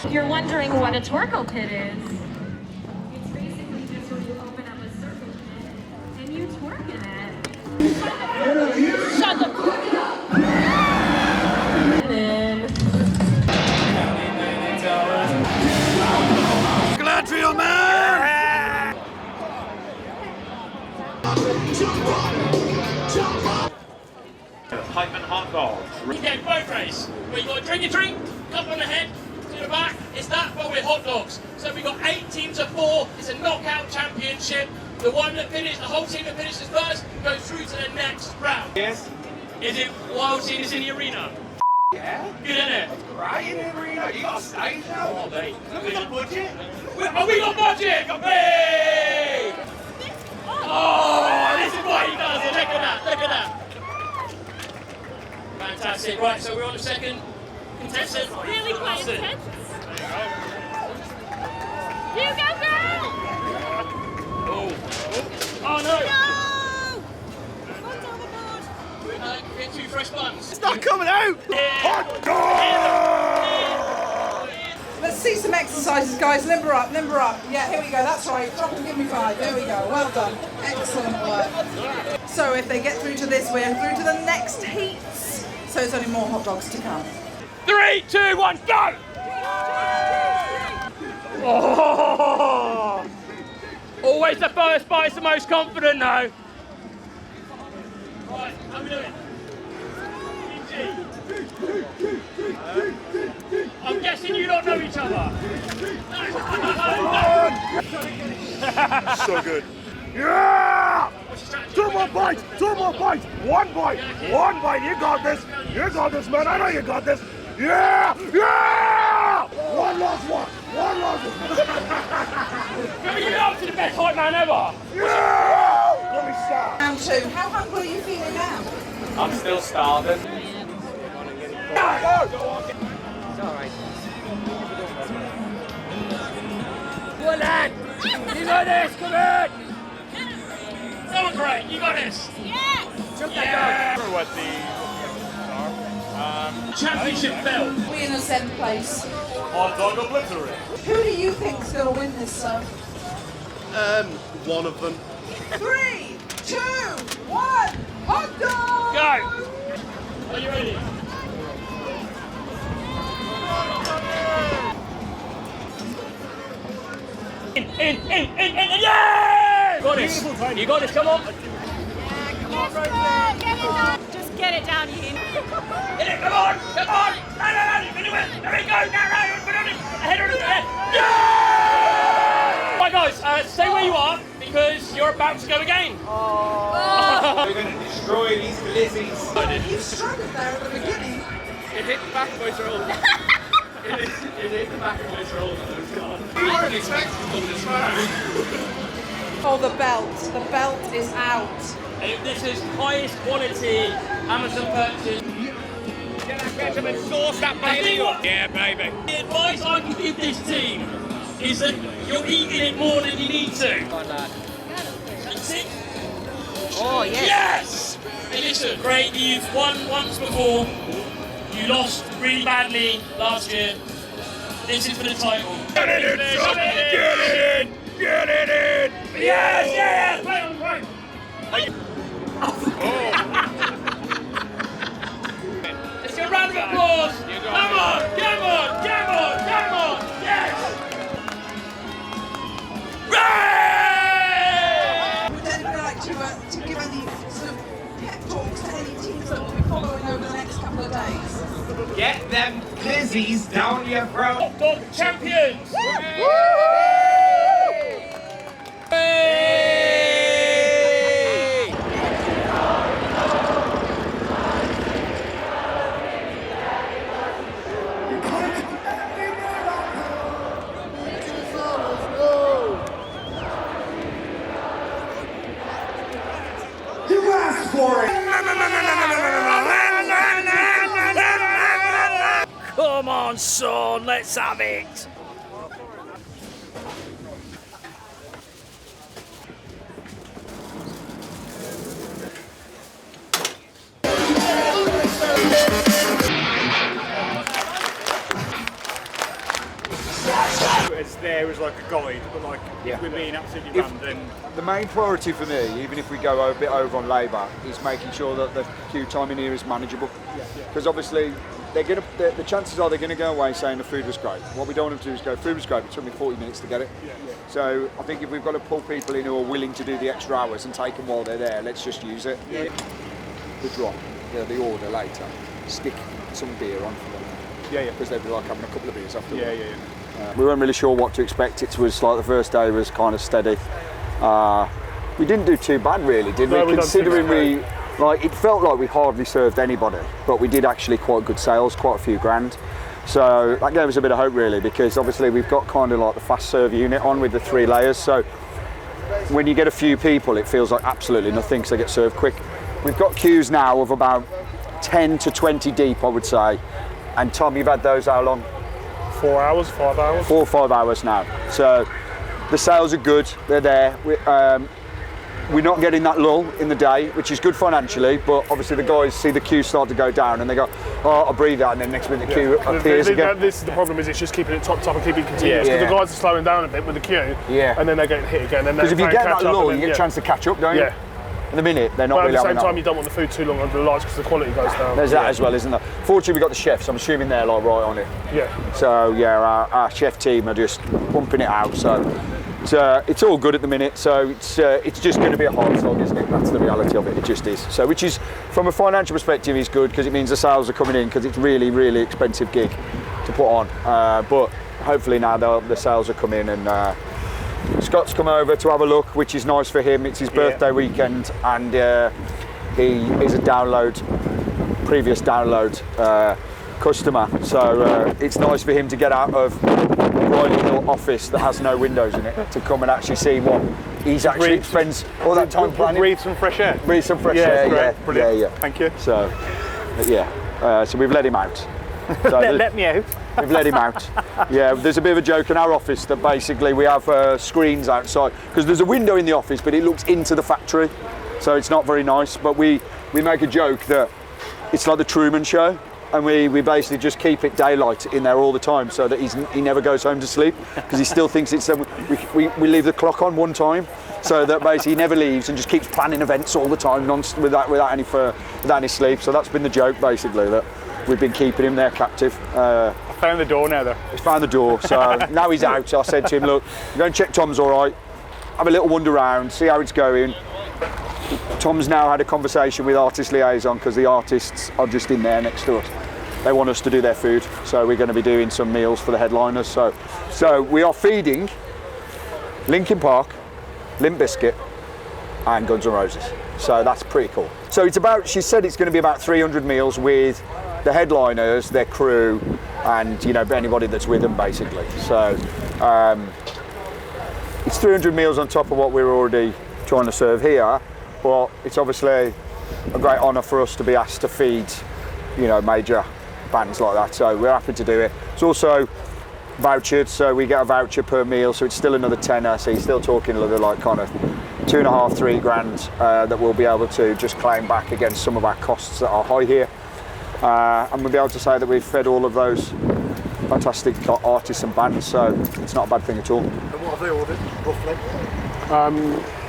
If you're wondering what a torque pit is, it's basically just where you open up a circle pit and you torque in it. Shut the fuck up! And then... Galadriel, man! Pipe and hot dogs. Okay, boat race. Where you got to drink your drink, cup on the head, to the back. It's that, but with hot dogs. So we've got 8 teams of 4. It's a knockout championship. The one that finishes, the whole team that finishes first, goes through to the next round. Yes. Is it wild seeing this in the arena? Yeah. Good, isn't it? Right in the arena. You got a stage now? Oh, mate. Look at the budget. We got budget! Hey! Oh, this is what he does. Look at that, look at that. Fantastic. Right, so we're on the second contestant. Really quite intense. There you go. You go, girl! Oh no! No! Get 2 fresh buns. It's not coming out! Hot dog! Let's see some exercises, guys. Limber up, limber up. Yeah, here we go. That's right. Drop and give me 5. There we go. Well done. Excellent work. So if they get through to this, we're through to the next heats. So there's only more hot dogs to come. 3, 2, 1, go! Oh! Always the first bite is the most confident now. Right, how we doing? I'm guessing you don't know each other. So good. Yeah! 2 more bites! 2 more bites! 1 bite! 1 bite! You got this! You got this, man! I know you got this! Yeah! Yeah! 1 last one! 1 last one! Can we give it up to the best hype man ever? Yeah! Let me start. Round 2. How hungry are you feeling now? I'm still starving. Go! It's alright. Go on, lad! You got this! Come on! Someone great! You got this! Yes! Jump that Remember what the championship belt. We're in a 7th place. Hot dog obliterate. Who do you think's going to win this, sir? One of them. 3, 2, 1, hot dog! Go! Are you ready? In, yeah! You got this. You got this, come on. Yeah, come on, Rosie. Get it down. Just get it down, Ian. Get it, come on, come on. No, you can do it. There we go, no, put on it. Ahead of it. Yeah! Right, guys, stay where you are because you're about to go again. Oh. We're going to destroy these glizzies. You struggled there at the beginning. It hit the back of my throat. It hit the back of my throat and it was gone. We weren't expecting them this far. Oh, the belt. The belt is out. This is highest quality Amazon purchase. Get that ketchup and sauce that baby up. Yeah, baby. The advice I can give this team is that you're eating it more than you need to. That's it. Oh, yes. Yes! Hey, listen, great, you've won once before. You lost really badly last year. This is for the title. Get it in, son! Get it in! Get it in! Yes, yes! Play on, play. Let's get a round of applause. Come on, come on, come on, come on. Yes! Would anybody like to give any sort of pep talks to any teams that will be following over the next couple of days? Get them glizzies down your throat! Hot dog champions! You asked for it! Come on, son, let's have it. It's there as like a guide, but like if we're being absolutely rammed, then the main priority for me, even if we go a bit over on labour, is making sure that the queue time in here is manageable. Because obviously, the chances are they're going to go away saying the food was great. What we don't want them to do is go, food was great, it took me 40 minutes to get it. So I think if we've got to pull people in who are willing to do the extra hours and take them while they're there, let's just use it. The drop, the order later, stick some beer on for them. Because they'd be like having a couple of beers after. We weren't really sure what to expect. It was like the first day was kind of steady. We didn't do too bad really, did we? Considering it felt like we hardly served anybody, but we did actually quite good sales, quite a few grand. So that gave us a bit of hope really, because obviously we've got kind of like the fast serve unit on with the 3 layers. So when you get a few people, it feels like absolutely nothing because they get served quick. We've got queues now of about 10 to 20 deep, I would say. And Tom, you've had those how long? 4 hours, 5 hours. 4 or 5 hours now. So the sales are good, they're there. We're not getting that lull in the day, which is good financially, but obviously the guys see the queue start to go down and they go, oh, I'll breathe out, and then next minute the queue appears again. This is the problem, is it's just keeping it topped up and keeping it continuous, because the guys are slowing down a bit with the queue, and then they're getting hit again. Because if you get that lull, you get a chance to catch up, don't you? In a minute, they're not really having that. But at the same time, you don't want the food too long under the lights because the quality goes down. There's that as well, isn't there? Fortunately, we've got the chefs. I'm assuming they're like right on it. So yeah, our chef team are just pumping it out. So it's all good at the minute. So it's just going to be a hard slog, isn't it? That's the reality of it. It just is. So which is, from a financial perspective, is good because it means the sales are coming in, because it's really, really expensive gig to put on. But hopefully now the sales are coming in, and Scott's come over to have a look, which is nice for him. It's his birthday weekend, and he is a previous download customer. So it's nice for him to get out of a grimy little office that has no windows in it to come and actually see what he's actually spends all that time planning. Breathe some fresh air. Breathe some fresh air. Brilliant. Thank you. So so we've let him out. So let me out. We've let him out. Yeah, there's a bit of a joke in our office that basically we have screens outside, because there's a window in the office but it looks into the factory, so it's not very nice. But we make a joke that it's like the Truman Show, and we basically just keep it daylight in there all the time so that he never goes home to sleep, because he still thinks it's we leave the clock on one time so that basically he never leaves and just keeps planning events all the time without any sleep. So that's been the joke basically, that we've been keeping him there captive. I found the door now though. He's found the door, so now he's out. I said to him, look, go and check Tom's all right, have a little wander around, see how it's going. Tom's now had a conversation with artist liaison, because the artists are just in there next to us. They want us to do their food, so we're going to be doing some meals for the headliners. So we are feeding Linkin Park, Limp Bizkit and Guns N' Roses. So that's pretty cool. So she said it's going to be about 300 meals with the headliners, their crew, and anybody that's with them basically. So it's 300 meals on top of what we're already trying to serve here, but it's obviously a great honour for us to be asked to feed, you know, major bands like that. So we're happy to do it. It's also vouchered, so we get a voucher per meal, so it's still another tenner. So you're still talking another like kind of 2.5, 3 grand that we'll be able to just claim back against some of our costs that are high here. And we'll be able to say that we've fed all of those fantastic artists and bands, so it's not a bad thing at all. And what have they ordered, roughly?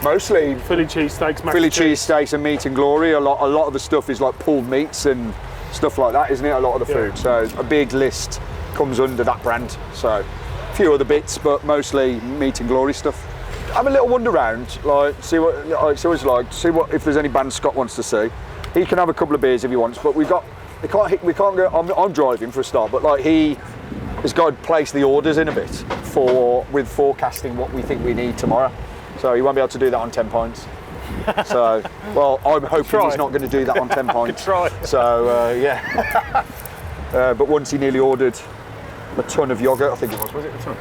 Mostly Philly cheesesteaks, Philly cheesesteaks and meat and glory. A lot of the stuff is like pulled meats and stuff like that, isn't it? A lot of the food. So a big list comes under that brand. So a few other bits, but mostly meat and glory stuff. Have a little wander around, like see what it's always like. See what if there's any bands Scott wants to see. He can have a couple of beers if he wants, but we can't go. I'm driving for a start, but like he has got to place the orders in a bit with forecasting what we think we need tomorrow. So he won't be able to do that on 10 pints. So, well, I'm hoping he's not going to do that on 10 pints. Try. So, yeah. But once he nearly ordered a ton of yoghurt, I think it was it a ton?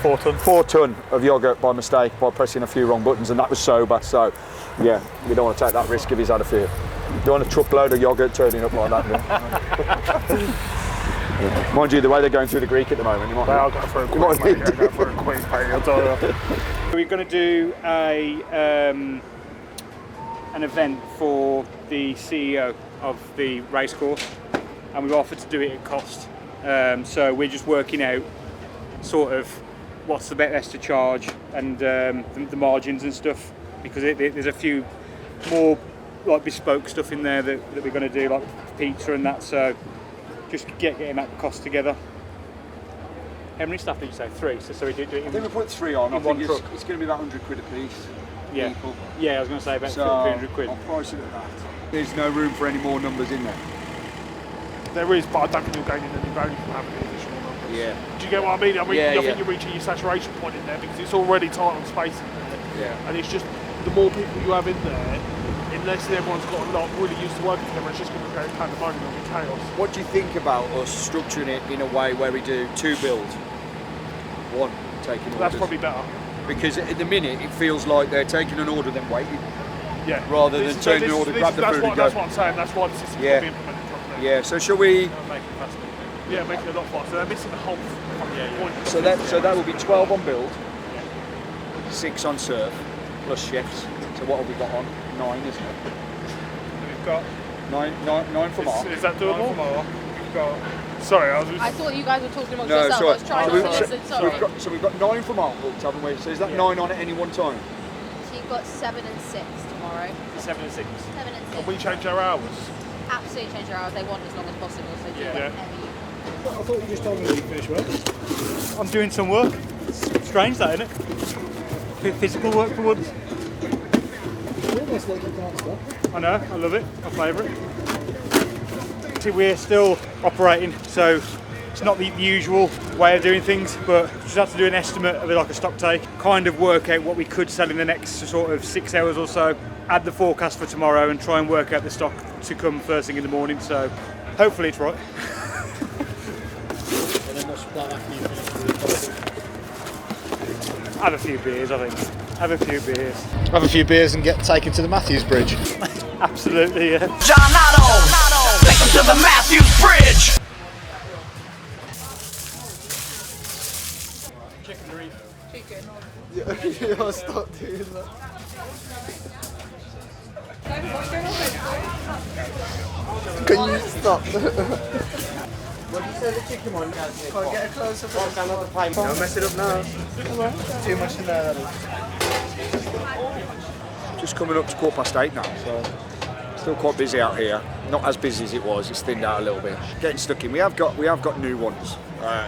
4 ton. 4 ton of yoghurt by mistake by pressing a few wrong buttons, and that was sober. So, yeah, we don't want to take that risk if he's had a few. You don't want a truckload of yoghurt turning up like that. Yeah. Mind you, the way they're going through the Greek at the moment, you might. I'll go for a quick, We're going to do an event for the CEO of the racecourse, and we've offered to do it at cost. So we're just working out sort of what's the best to charge and the margins and stuff, because there's a few more like bespoke stuff in there that we're going to do, like pizza and that. So just getting that cost together. How many staff did you say? 3. So we do it in, I think we put 3 on. I one think truck. it's going to be about 100 quid a piece. Yeah. People. Yeah, I was going to say about So 300 quid. I'll price it at that. There's no room for any more numbers in there. There is, but I don't think you're gaining any value from having the additional numbers. Yeah. Do you get what I mean? I Yeah, think you're reaching your saturation point in there because it's already tight on space in there. Yeah. And it's just, the more people you have in there, unless everyone's got a lot really used to working together, it's just going to go pandemonium and chaos. What do you think about us structuring it in a way where we do 2 build, 1 taking orders? That's probably better. Because at the minute it feels like they're taking an order then waiting. Yeah. Rather than turning an order, grab the food and go. That's what I'm saying. That's why the system's got to be implemented properly. Yeah. So shall we? Make it faster. Yeah, make it a lot faster. They're missing the whole point. So that will be 12 on build, 6 on serve, plus chefs. So what have we got on? 9, isn't it? We've got 9 from R. Is that doable? We've got. Sorry, I thought you guys were talking amongst No, yourselves. I was trying sorry. not to listen. Sorry. So we've got 9 from R booked, haven't we? So is that 9 on at any one time? So you've got 7 and 6 tomorrow. 7 and 6. 7 and 6. Can we change our hours? Absolutely change your hours. They want as long as possible. So do whatever you. I thought you just told me you finished work. I'm doing some work. It's strange that, isn't it? Physical work for once. Almost like you can't stop. I know, I love it. My favourite. See, we're still operating, so it's not the usual way of doing things, but just have to do an estimate of it, like a stock take, kind of work out what we could sell in the next sort of 6 hours or so, add the forecast for tomorrow and try and work out the stock to come first thing in the morning, so hopefully it's right. And then what's the plan after you finish? Have a few beers, I think. Have a few beers. Have a few beers and get taken to the Matthews Bridge. Absolutely, yeah. John Otto, take him to the Matthews Bridge. Chicken Dorito. Chicken. Yeah, stop doing that. Can you stop? What did you say the chicken one? Can't get a closer. Don't mess it up now. Too much in there. Just coming up to 8:15 now, so still quite busy out here. Not as busy as it was. It's thinned out a little bit. Getting stuck in. We have got new ones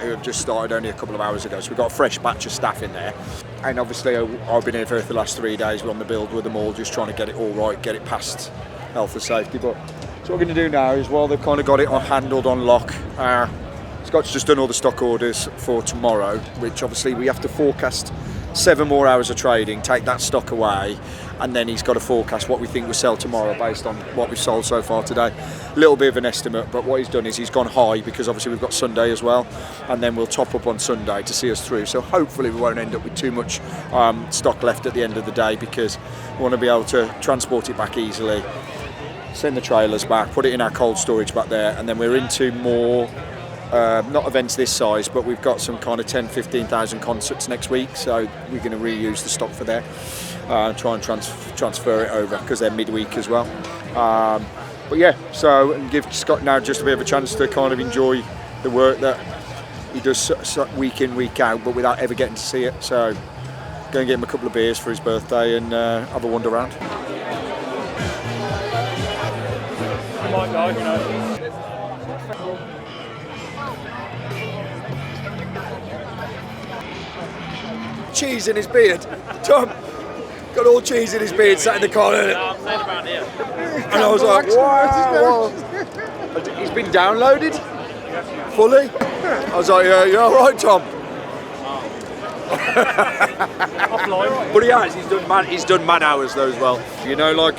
who have just started only a couple of hours ago. So we've got a fresh batch of staff in there. And obviously I've been here for the last 3 days. We're on the build with them all, just trying to get it all right, get it past health and safety. But so what we're going to do now is, while they've kind of got it handled on lock, Scott's just done all the stock orders for tomorrow, which obviously we have to forecast 7 more hours of trading, take that stock away, and then he's got to forecast what we think will sell tomorrow based on what we've sold so far today. A little bit of an estimate, but what he's done is he's gone high because obviously we've got Sunday as well, and then we'll top up on Sunday to see us through. So hopefully we won't end up with too much stock left at the end of the day, because we want to be able to transport it back easily, send the trailers back, put it in our cold storage back there, and then we're into more not events this size, but we've got some kind of 10,000-15,000 concerts next week, so we're going to reuse the stock for there, try and transfer it over because they're midweek as well. But yeah, so, and give Scott now just a bit of a chance to kind of enjoy the work that he does week in, week out, but without ever getting to see it. So go and get him a couple of beers for his birthday and have a wander around. I might go, who knows. Cheese in his beard. Tom got all cheese in his beard, sat in the corner. And I was like, wow. He's been downloaded fully. I was like, yeah, you're all right, Tom. But he has. He's done man hours though as well. You know, like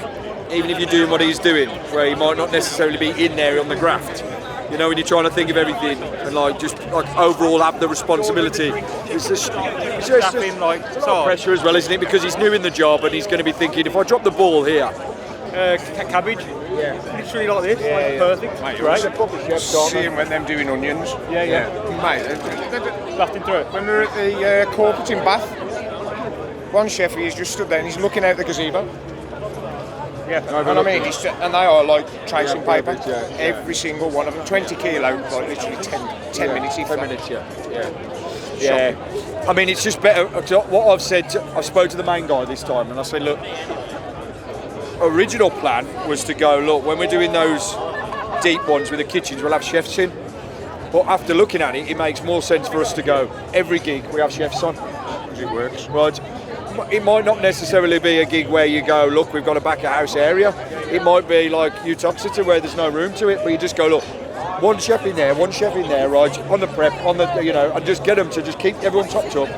even if you're doing what he's doing, where he might not necessarily be in there on the graft. You know, when you're trying to think of everything and like just like overall have the responsibility. It's just pressure as well, isn't it? Because he's new in the job and he's going to be thinking, if I drop the ball here, cabbage. Yeah. Literally like this. Perfect. Mate, right. Seeing when them doing onions. Yeah. Mate, blasting through it. When we were at the corporate in Bath, one chef, he's just stood there and he's looking out the gazebo. Yeah, and I mean, and they are like tracing paper. Every single one of them, 20 kilo, like literally 10 minutes. 10 minutes, yeah. I mean, it's just better. What I've said, I spoke to the main guy this time, and I said, look, original plan was to go, look, when we're doing those deep ones with the kitchens, we'll have chefs in. But after looking at it, it makes more sense for us to go every gig we have chefs on. Because it works. Right. It might not necessarily be a gig where you go, look, we've got a back of house area. It might be like Utoxeter where there's no room to it, but you just go, look, one chef in there, right, on the prep, and just get them to just keep everyone topped up.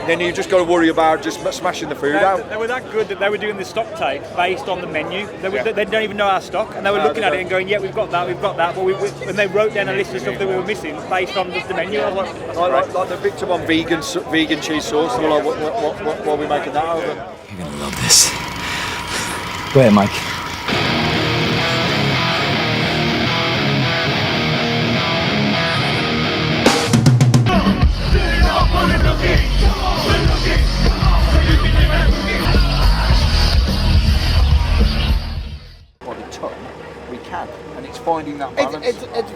And then you just got to worry about just smashing the food out. They were that good that they were doing the stock take based on the menu. They don't even know our stock, and they were looking at it and going, yeah, we've got that. But when they wrote down a list of stuff that we were missing based on the menu, I was like the Victor one vegan cheese sauce. They were like, what are we making that out of? You're going to love this. Go ahead, Mike. By the ton, we can, and it's finding that balance. It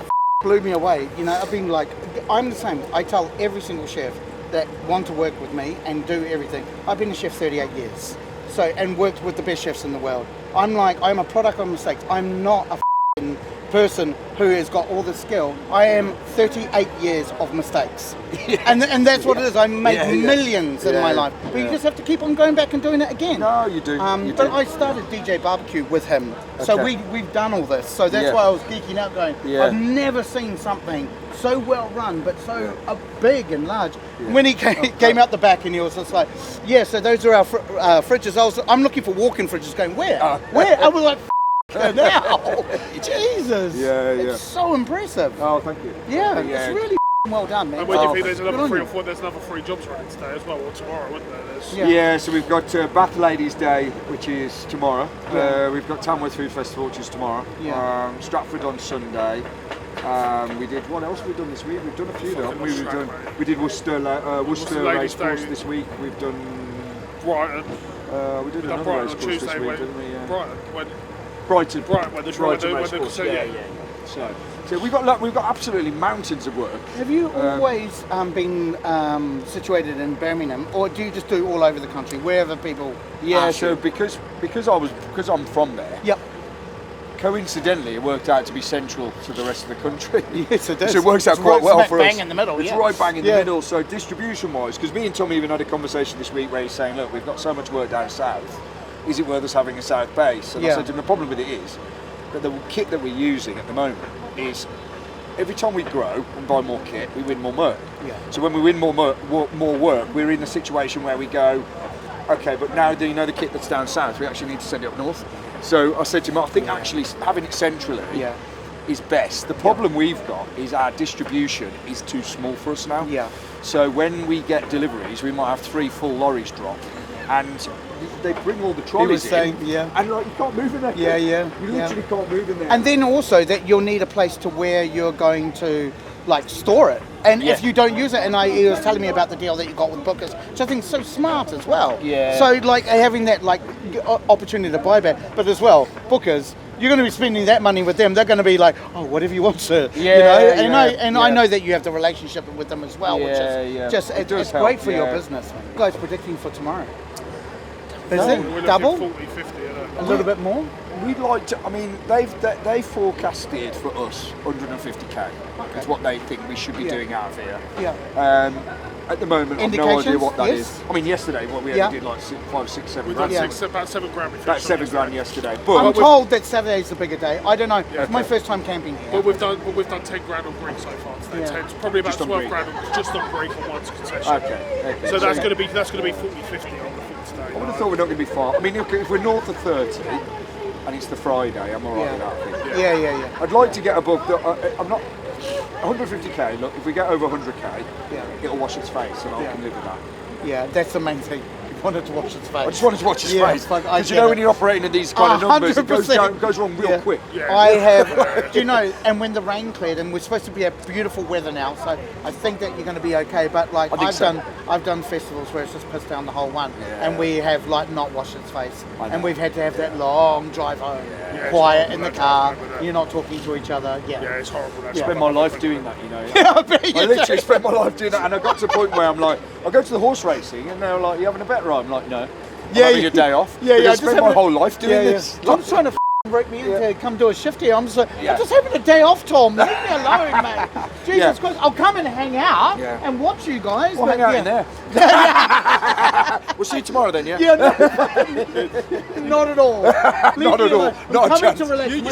blew me away. You know, I've been like, I'm the same. I tell every single chef that want to work with me and do everything. I've been a chef 38 years, and worked with the best chefs in the world. I'm a product of mistakes. I'm not a person who has got all the skill. I am 38 years of mistakes. And that's what it is. I make millions in my life. But you just have to keep on going back and doing it again. No, you do. But I started DJ Barbecue with him. So we've done all this. So that's why I was geeking out going, I've never seen something so well run, but so big and large. When he came out the back and he was just like, so those are our fridges. I'm looking for walk-in fridges going, where? Where? I was like, now, Jesus! It's so impressive. Oh, thank you. Yeah, it's really well done, man. And when you think there's another 3 jobs running today as well, or tomorrow, wouldn't there? Yeah, so we've got Bath Ladies Day, which is tomorrow. We've got Tamworth Food Festival, which is tomorrow. Stratford on Sunday. We did, what else have we done this week? We've done a few, haven't we? We did Worcester Racecourse this week. We've done Brighton. We did another racecourse this week, didn't we? Brighton. Brighton. So we've got absolutely mountains of work. Have you always been situated in Birmingham, or do you just do all over the country, wherever people? Yeah, so because I'm from there. Yep. Coincidentally, it worked out to be central to the rest of the country. Yes, it does. So it works out quite well for us. Bang in the middle. It's right bang in the middle. So distribution-wise, because me and Tommy even had a conversation this week where he's saying, look, we've got so much work down south. Is it worth us having a south base? And I said to him, the problem with it is that the kit that we're using at the moment is every time we grow and buy more kit, we win more work. So when we win more work, we're in a situation where we go, okay, but now you know the kit that's down south, we actually need to send it up north. So I said to him, I think actually having it centrally is best. The problem we've got is our distribution is too small for us now. Yeah. So when we get deliveries, we might have 3 full lorries drop, and they bring all the trolleys in, and like you can't move in there. You literally can't move in there. And then also that you'll need a place to where you're going to like store it. And if you don't use it, and he was telling me about the deal that you got with Bookers, which I think is so smart as well. Yeah. So like having that like opportunity to buy back, but as well, Bookers, you're going to be spending that money with them. They're going to be like, oh, whatever you want, sir. I know that you have the relationship with them as well, which is just it's great for your business. You guys predicting for tomorrow? Is it double? 40, 50, a little bit more? We'd like to. I mean, they forecasted for us 150k. Is what they think we should be doing out of here. At the moment, I've no idea what that is. I mean, yesterday, what we only did like 5, 6, 7 grand. We did about 7 grand. About 7 grand yesterday. But I'm told that Saturday's the bigger day. I don't know. It's my first time camping here. But we've done 10 grand on Greek so far. Today. 10, probably about 12 grand just on Greek on one concession. Okay. So that's going to be 40, 50 on the foot today. I would have thought we're not going to be far. I mean, if we're north of 30 and it's the Friday, I'm alright with that. I think. Yeah. I'd like to get above the. I'm not. 150k. Look, if we get over 100k, it'll wash its face, and I can live with that. Yeah, that's the main thing. You wanted to watch its face. I just wanted to watch his face. Because you know when you're operating at these kind of numbers, it goes wrong real quick. I have, do you know, and when the rain cleared, and we're supposed to be at beautiful weather now, so I think that you're going to be okay. But like I've done festivals where it's just pissed down the whole one, and we have like not washed its face, and we've had to have that long drive home, quiet in the car. You're not talking to each other. Yeah, it's horrible. I spend my life doing that, you know. I literally spent my life doing that, and I got to a point where I'm like, I go to the horse racing, and they're like, "You having a bet ride?" I'm like, "No." I'm having a day off. I spent my whole life doing this. I'm trying to break me in to come do a shift here. I'm just like, I'm just having a day off, Tom. Leave me alone, mate. Jesus Christ, I'll come and hang out and watch you guys. We'll hang out in there. We'll see you tomorrow then, yeah? Not at all. Not at all. Not a chance. To relax. You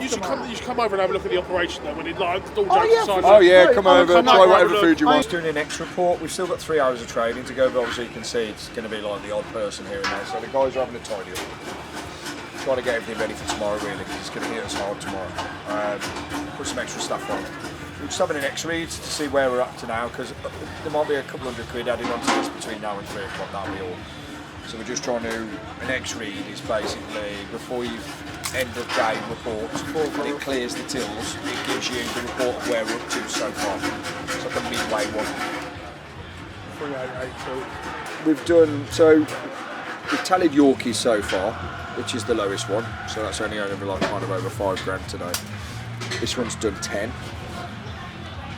should come over and have a look at the operation though. When it like all come over, try whatever food you want. Just doing an extra report. We've still got 3 hours of training to go, but obviously you can see it's going to be like the odd person here and there. So the guys are having a tidy up. Trying to get everything ready for tomorrow really, because it's going to hit us hard tomorrow. Put some extra stuff on. We're just having an X-read to see where we're up to now, because there might be a couple £100 added onto this between now and 3 o'clock, that'll be all. So we're just trying to, an X-read is basically, before you end of day report, and it clears the tills, it gives you the report of where we're up to so far. It's like a midway one. 3882. We've done, so we've tallied Yorkies so far, which is the lowest one, so that's only over like kind of over 5 grand today. This one's done 10.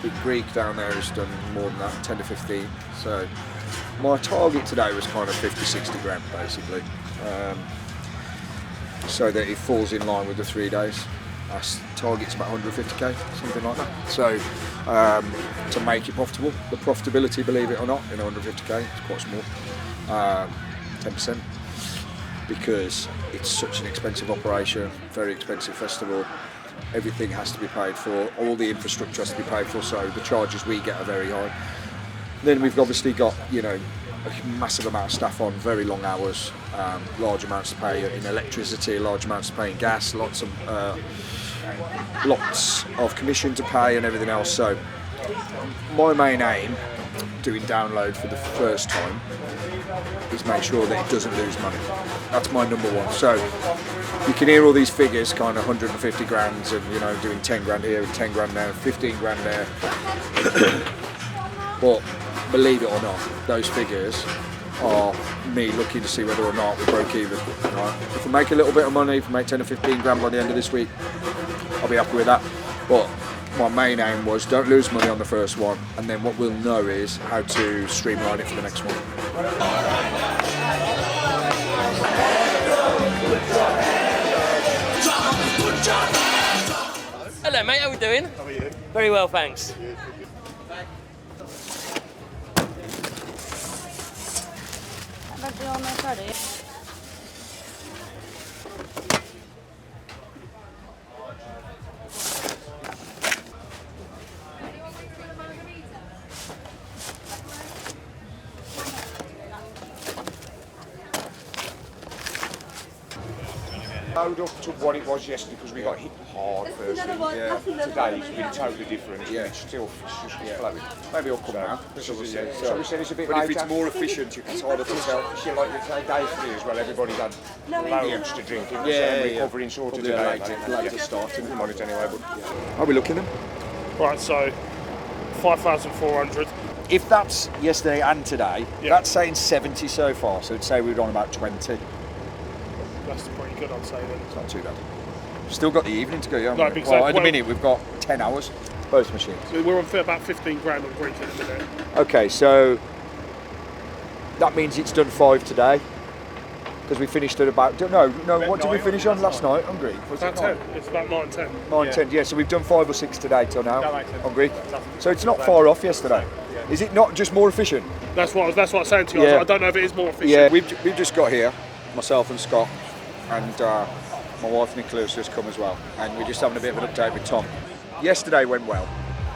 The Greek down there has done more than that, 10 to 15. So my target today was kind of 50, 60 grand basically. So that it falls in line with the 3 days. Our target's about 150k, something like that. So to make it profitable, the profitability, believe it or not, in 150k, it's quite small, 10%. Because it's such an expensive operation, very expensive festival. Everything has to be paid for, all the infrastructure has to be paid for, so the charges we get are very high. Then we've obviously got, you know, a massive amount of staff on, very long hours, large amounts to pay in electricity, large amounts to pay in gas, lots of commission to pay and everything else. So my main aim, doing download for the first time, is make sure that it doesn't lose money. That's my number one. So you can hear all these figures, kind of 150 grand, and you know, doing 10 grand here, 10 grand there, 15 grand there. But believe it or not, those figures are me looking to see whether or not we broke even. Right? If we make a little bit of money, if we make 10 or 15 grand by the end of this week, I'll be happy with that. But my main aim was don't lose money on the first one, and then what we'll know is how to streamline it for the next one. Hello mate, how are we doing? How are you? Very well, thanks. Everybody almost ready? toed up to what it was yesterday because we got hit hard first thing. Today it's been totally different. It's still just flowing. Maybe it'll come now. So we said it's a bit but later. if it's more efficient, it's harder to tell. Shit, like you say, day 3 as well, everybody's had loads to drink. Recovering sort of today. Later starting. I'm on it anyway, but Are we looking them? Right, so 5,400. If that's yesterday and today, that's saying 70 so far, so I'd say we're on about 20. That's pretty good, I'd say then. It's not too bad. We've still got the evening to go, yeah. No, Well, at the minute we've got 10 hours, both machines. We're on about 15 grand on Greek at the minute. Okay, so that means it's done 5 today. Because we finished at about, what did we finish on last night on Greek? Was About it 10. It's about 9, 10. 9, 10, yeah, so we've done 5 or 6 today till now on Greek. So it's not far off yesterday. Is it not just more efficient? That's what I was saying to you. Yeah. I don't know if it is more efficient. Yeah, we've just got here, myself and Scott, and my wife Nicola's just come as well, and we're just having a bit of an update with Tom. Yesterday went well,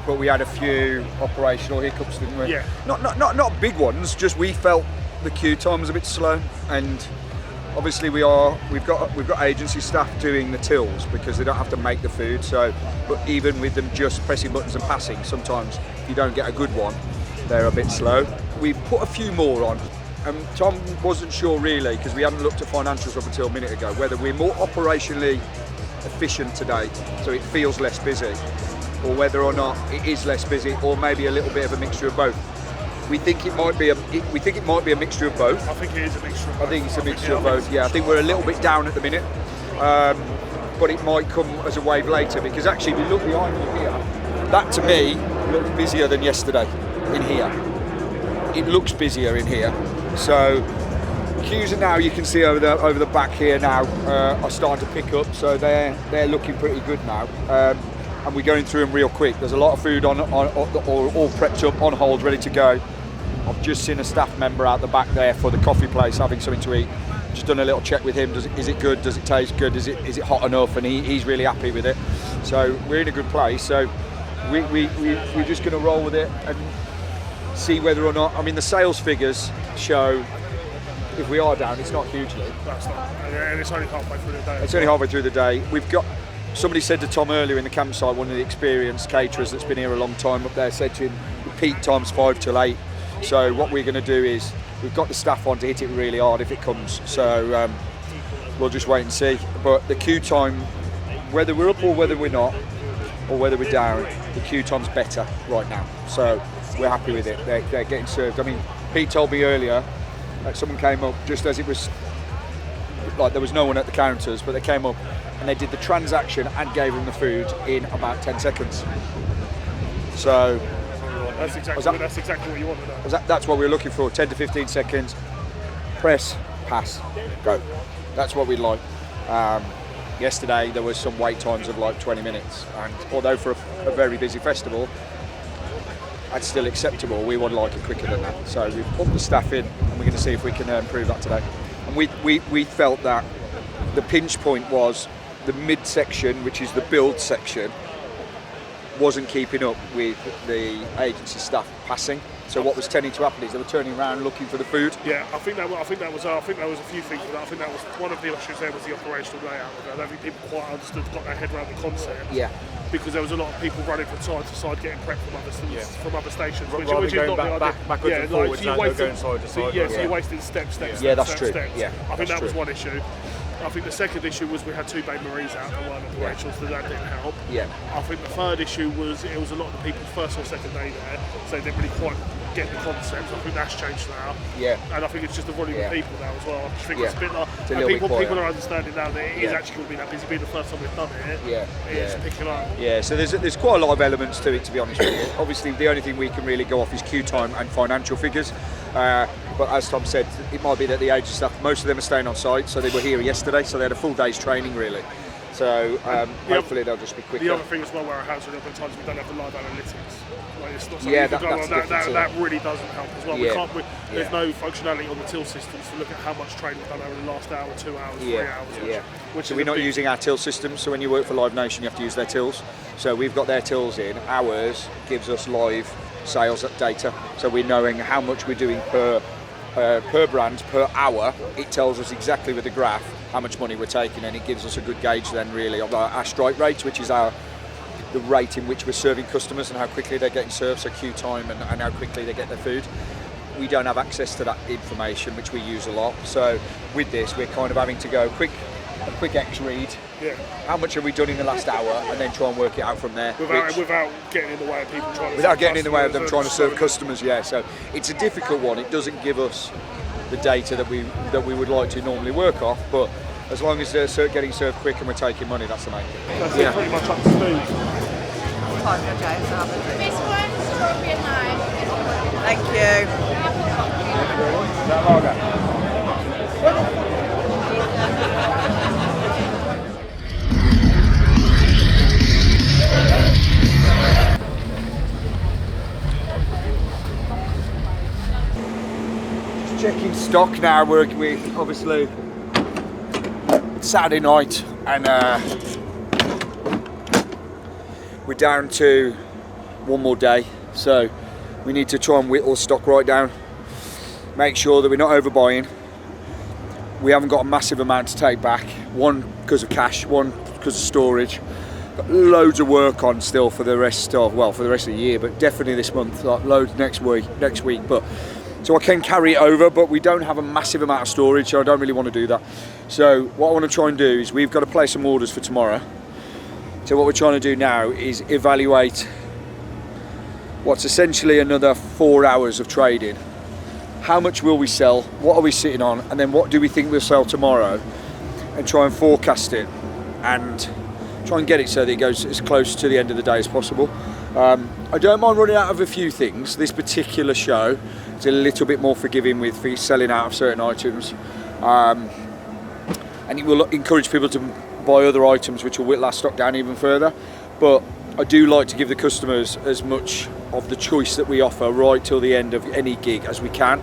but we had a few operational hiccups, didn't we? Yeah. Not big ones, just we felt the queue time was a bit slow, and obviously we've got agency staff doing the tills because they don't have to make the food. So, but even with them just pressing buttons and passing, sometimes if you don't get a good one, they're a bit slow. We put a few more on. Tom wasn't sure really because we hadn't looked at financials up until a minute ago whether we're more operationally efficient today, so it feels less busy, or whether or not it is less busy, or maybe a little bit of a mixture of both. We think it might be a mixture of both. I think it is a mixture of both. I think it's a mixture of both. Yeah, I think we're a little bit down at the minute, but it might come as a wave later because actually, if you look behind me here, that to me looks busier than yesterday in here. It looks busier in here. So queues are now, you can see over the back here now, are starting to pick up. So they're looking pretty good now. And we're going through them real quick. There's a lot of food on all prepped up, on hold, ready to go. I've just seen a staff member out the back there for the coffee place having something to eat. Just done a little check with him. Is it good? Does it taste good? Is it hot enough? And he's really happy with it. So we're in a good place. So we're just going to roll with it and see whether or not. I mean, the sales figures show if we are down, it's not hugely. That's not, and it's only halfway through the day. It's only halfway through the day. We've got. Somebody said to Tom earlier in the campsite, one of the experienced caterers that's been here a long time up there, said to him, peak time's 5 till 8. So what we're going to do is, we've got the staff on to hit it really hard if it comes. So we'll just wait and see. But the queue time, whether we're up or whether we're not, or whether we're down, the queue time's better right now. So we're happy with it. They're getting served. I mean, Pete told me earlier that someone came up just as it was, like there was no one at the counters, but they came up and they did the transaction and gave them the food in about 10 seconds. So that's exactly what you want to know. That's what we're looking for, 10 to 15 seconds, press, pass, go. That's what we'd like. Yesterday there was some wait times of like 20 minutes, and although for a very busy festival, that's still acceptable. We would like it quicker than that. So we've put the staff in and we're going to see if we can improve that today. And we felt that the pinch point was the mid-section, which is the build section, wasn't keeping up with the agency staff passing. So what was tending to happen is they were turning around looking for the food. Yeah, I think that was a few things. But I think that was one of the issues there was the operational layout. I don't think people quite understood, got their head around the concept. Yeah. Because there was a lot of people running from side to side, getting prepped from other stations, which Rather is going not backwards and forwards, so going side to side. So you're wasting steps. Yeah, that's true. Yeah, I think that was one issue. I think the second issue was we had 2 bain maries out that weren't operational, so that didn't help. Yeah. I think the third issue was it was a lot of the people's first or second day there, so they didn't really quite get the concept. I think that's changed now. Yeah. And I think it's just the volume of people now as well. I just think it's a bit like people are understanding now that it is actually going to be that busy. Being the first time we've done it, it's picking up. Yeah, so there's quite a lot of elements to it, to be honest with you. Obviously, the only thing we can really go off is queue time and financial figures. But as Tom said, it might be that the agency staff, most of them are staying on site, so they were here yesterday, so they had a full day's training really. So hopefully they'll just be quicker. The other thing as well where our hands are a little bit tight is we don't have the live analytics. Like it's not something that really doesn't help as well. Yeah. There's no functionality on the till systems to look at how much training we've done over the last hour, 2 hours, 3 hours. So we're not using our till systems, so when you work for Live Nation you have to use their tills. So we've got their tills in, ours gives us live sales data, so we're knowing how much we're doing per brand, per hour. It tells us exactly with the graph how much money we're taking, and it gives us a good gauge then really of our strike rate, which is the rate in which we're serving customers and how quickly they're getting served, so queue time and how quickly they get their food. We don't have access to that information, which we use a lot. So with this, we're kind of having to go a quick X-read. Yeah. How much have we done in the last hour, and then try and work it out from there. Without getting in the way of people trying to. Without getting in the way of them trying to serve customers, yeah. So it's a difficult one. It doesn't give us the data that we would like to normally work off, but as long as they're getting served quick and we're taking money, that's the main thing. That's it, pretty much up to speed. This one, strawberry and lime. Thank you. Is that lager? Just checking stock now. We're obviously it's Saturday night, and we're down to one more day, so we need to try and whittle stock right down, make sure that we're not overbuying. We haven't got a massive amount to take back, one because of cash, one because of storage. Got loads of work on still for the rest of the year, but definitely this month, like loads next week, but so I can carry it over, but we don't have a massive amount of storage, so I don't really want to do that. So what I want to try and do is, we've got to place some orders for tomorrow. So what we're trying to do now is evaluate what's essentially another 4 hours of trading. How much will we sell? What are we sitting on? And then what do we think we'll sell tomorrow? And try and forecast it and try and get it so that it goes as close to the end of the day as possible. I don't mind running out of a few things. This particular show is a little bit more forgiving with selling out of certain items. And it will encourage people to buy other items, which will whittle our stock down even further. But I do like to give the customers as much of the choice that we offer right till the end of any gig as we can.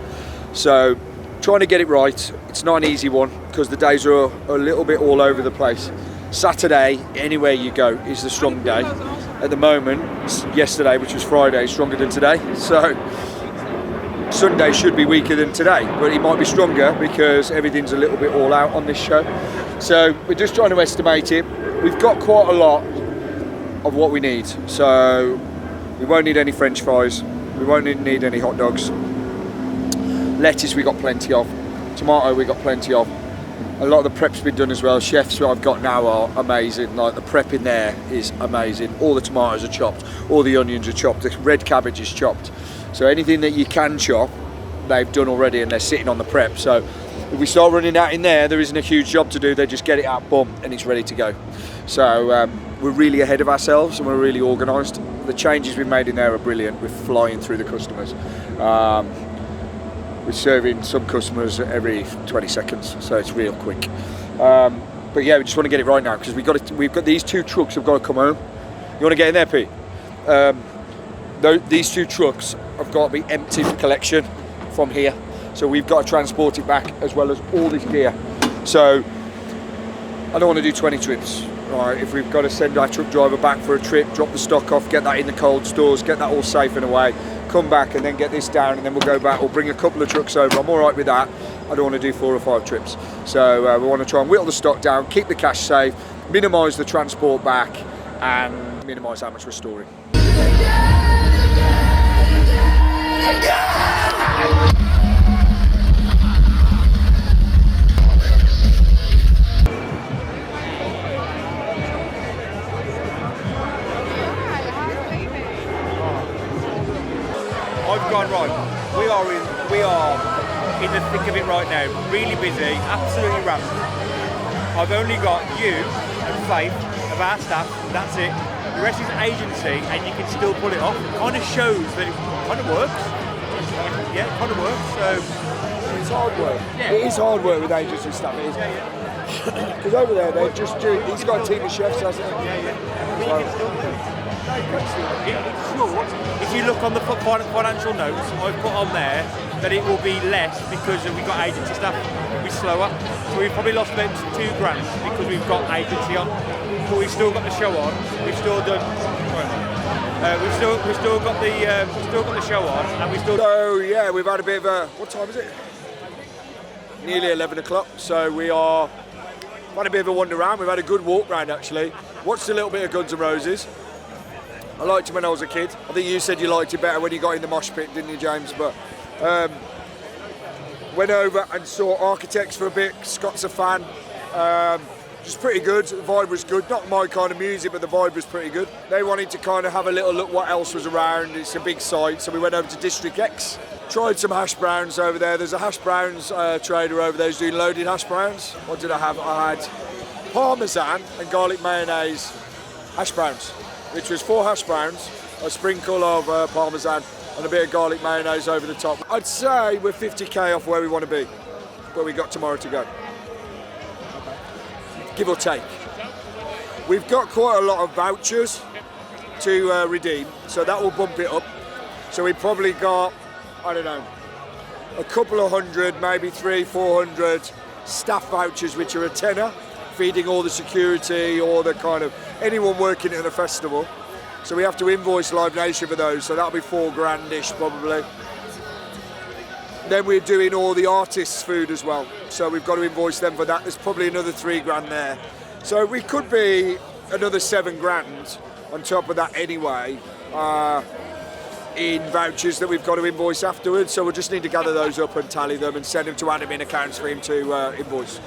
So trying to get it right. It's not an easy one because the days are a little bit all over the place. Saturday, anywhere you go, is the strong day. At the moment, yesterday, which was Friday, is stronger than today. So Sunday should be weaker than today, but it might be stronger because everything's a little bit all out on this show. So we're just trying to estimate it. We've got quite a lot of what we need. So we won't need any French fries. We won't need any hot dogs. Lettuce we got plenty of. Tomato we got plenty of. A lot of the prep's been done as well. Chefs who I've got now are amazing. Like the prep in there is amazing. All the tomatoes are chopped. All the onions are chopped. The red cabbage is chopped. So anything that you can chop, they've done already and they're sitting on the prep. So if we start running out in there isn't a huge job to do. They just get it out, boom, and it's ready to go. So we're really ahead of ourselves and we're really organised. The changes we've made in there are brilliant. We're flying through the customers. We're serving some customers every 20 seconds, so it's real quick. But yeah, we just want to get it right now because we've got these 2 trucks have got to come home. You want to get in there, Pete? These 2 trucks have got to be empty for collection from here. So we've got to transport it back as well as all this gear. So I don't want to do 20 trips. Right, if we've got to send our truck driver back for a trip, drop the stock off, get that in the cold stores, get that all safe and away, come back and then get this down and then we'll go back, we'll bring a couple of trucks over. I'm all right with that. I don't want to do 4 or 5 trips. So we want to try and whittle the stock down, keep the cash safe, minimise the transport back and minimise how much we're storing. I've gone right. We are in the thick of it right now. Really busy, absolutely rammed. I've only got you and Faith of our staff. That's it. The rest is agency, and you can still pull it off. It kind of shows that it kind of works. Yeah, it kind of works. So it's hard work. Yeah. It is hard work with agency stuff. It is. Because over there, they're just doing. He's got a team of chefs, hasn't he? Yeah. But you can still do it. If you look on the financial notes, I've put on there that it will be less because we've got agency staff. It'll be slower. So we've probably lost about £2 grand because we've got agency on. But we've still got the show on. We've still done. We've still got the show on, and we still. So yeah, we've had a bit of a. What time is it? Nearly 11 o'clock. So we are had a bit of a wander around. We've had a good walk round actually. Watched a little bit of Guns N' Roses. I liked it when I was a kid. I think you said you liked it better when you got in the mosh pit, didn't you, James? But went over and saw Architects for a bit. Scott's a fan. Just pretty good. The vibe was good. Not my kind of music, but the vibe was pretty good. They wanted to kind of have a little look what else was around. It's a big site, so we went over to District X. Tried some hash browns over there. There's a hash browns trader over there who's doing loaded hash browns. What did I have? I had Parmesan and garlic mayonnaise hash browns, which was 4 hash browns, a sprinkle of Parmesan and a bit of garlic mayonnaise over the top. I'd say we're 50k off where we want to be, where we got tomorrow to go. Give or take. We've got quite a lot of vouchers to redeem, so that will bump it up. So we probably got, I don't know, a couple of hundred, maybe 300-400 staff vouchers, which are a tenner, feeding all the security or the kind of anyone working at the festival. So we have to invoice Live Nation for those, so that'll be $4,000-ish probably. Then we're doing all the artists' food as well, so we've got to invoice them for that. There's probably another $3,000 there. So we could be another $7,000 on top of that anyway, in vouchers that we've got to invoice afterwards. So we'll just need to gather those up and tally them and send them to admin accounts for him to invoice.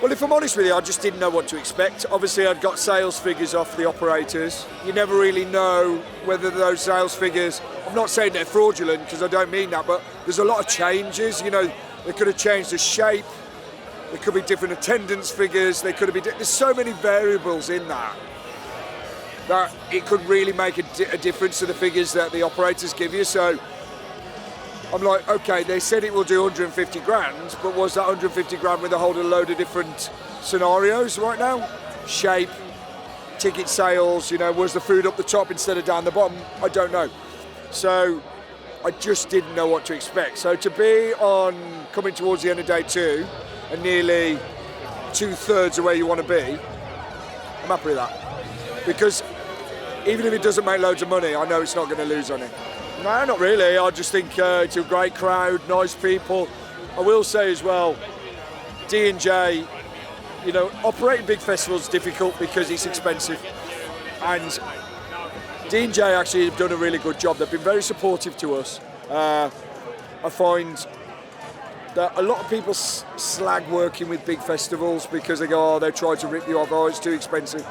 Well, if I'm honest with you, I just didn't know what to expect. Obviously, I'd got sales figures off the operators. You never really know whether those sales figures, I'm not saying they're fraudulent because I don't mean that, but there's a lot of changes. You know, they could have changed the shape. There could be different attendance figures. They could have been, there's so many variables in that it could really make a difference to the figures that the operators give you. So I'm like, okay, they said it will do 150 grand, but was that 150 grand with a whole load of different scenarios right now? Shape, ticket sales, you know, was the food up the top instead of down the bottom? I don't know. So I just didn't know what to expect. So to be on, coming towards the end of day 2 and nearly 2/3 of where you want to be, I'm happy with that. Because even if it doesn't make loads of money, I know it's not going to lose on it. No, not really. I just think it's a great crowd, nice people. I will say as well, D&J, you know, operating big festivals is difficult because it's expensive. And D&J actually have done a really good job. They've been very supportive to us. I find that a lot of people slag working with big festivals because they go, oh, they try to rip you off, oh, it's too expensive.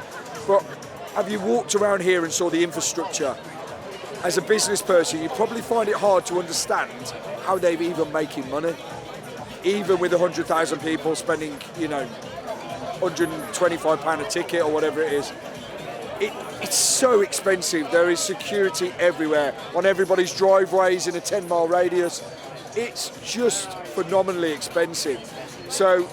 But have you walked around here and saw the infrastructure? As a business person, you probably find it hard to understand how they're even making money. Even with 100,000 people spending, you know, £125 a ticket or whatever it is. It's so expensive. There is security everywhere, on everybody's driveways in a 10-mile radius. It's just phenomenally expensive. So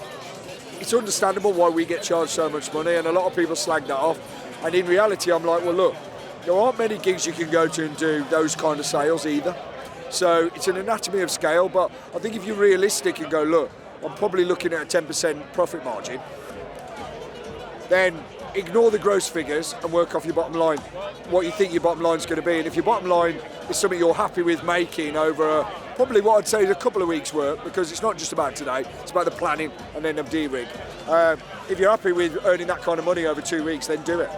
it's understandable why we get charged so much money, and a lot of people slag that off. And in reality, I'm like, well, look, there aren't many gigs you can go to and do those kind of sales either. So it's an anatomy of scale, but I think if you're realistic and go, look, I'm probably looking at a 10% profit margin, then ignore the gross figures and work off your bottom line, what you think your bottom line is going to be. And if your bottom line is something you're happy with making over probably what I'd say is a couple of weeks' work, because it's not just about today, it's about the planning and then the D-rig. If you're happy with earning that kind of money over 2 weeks, then do it.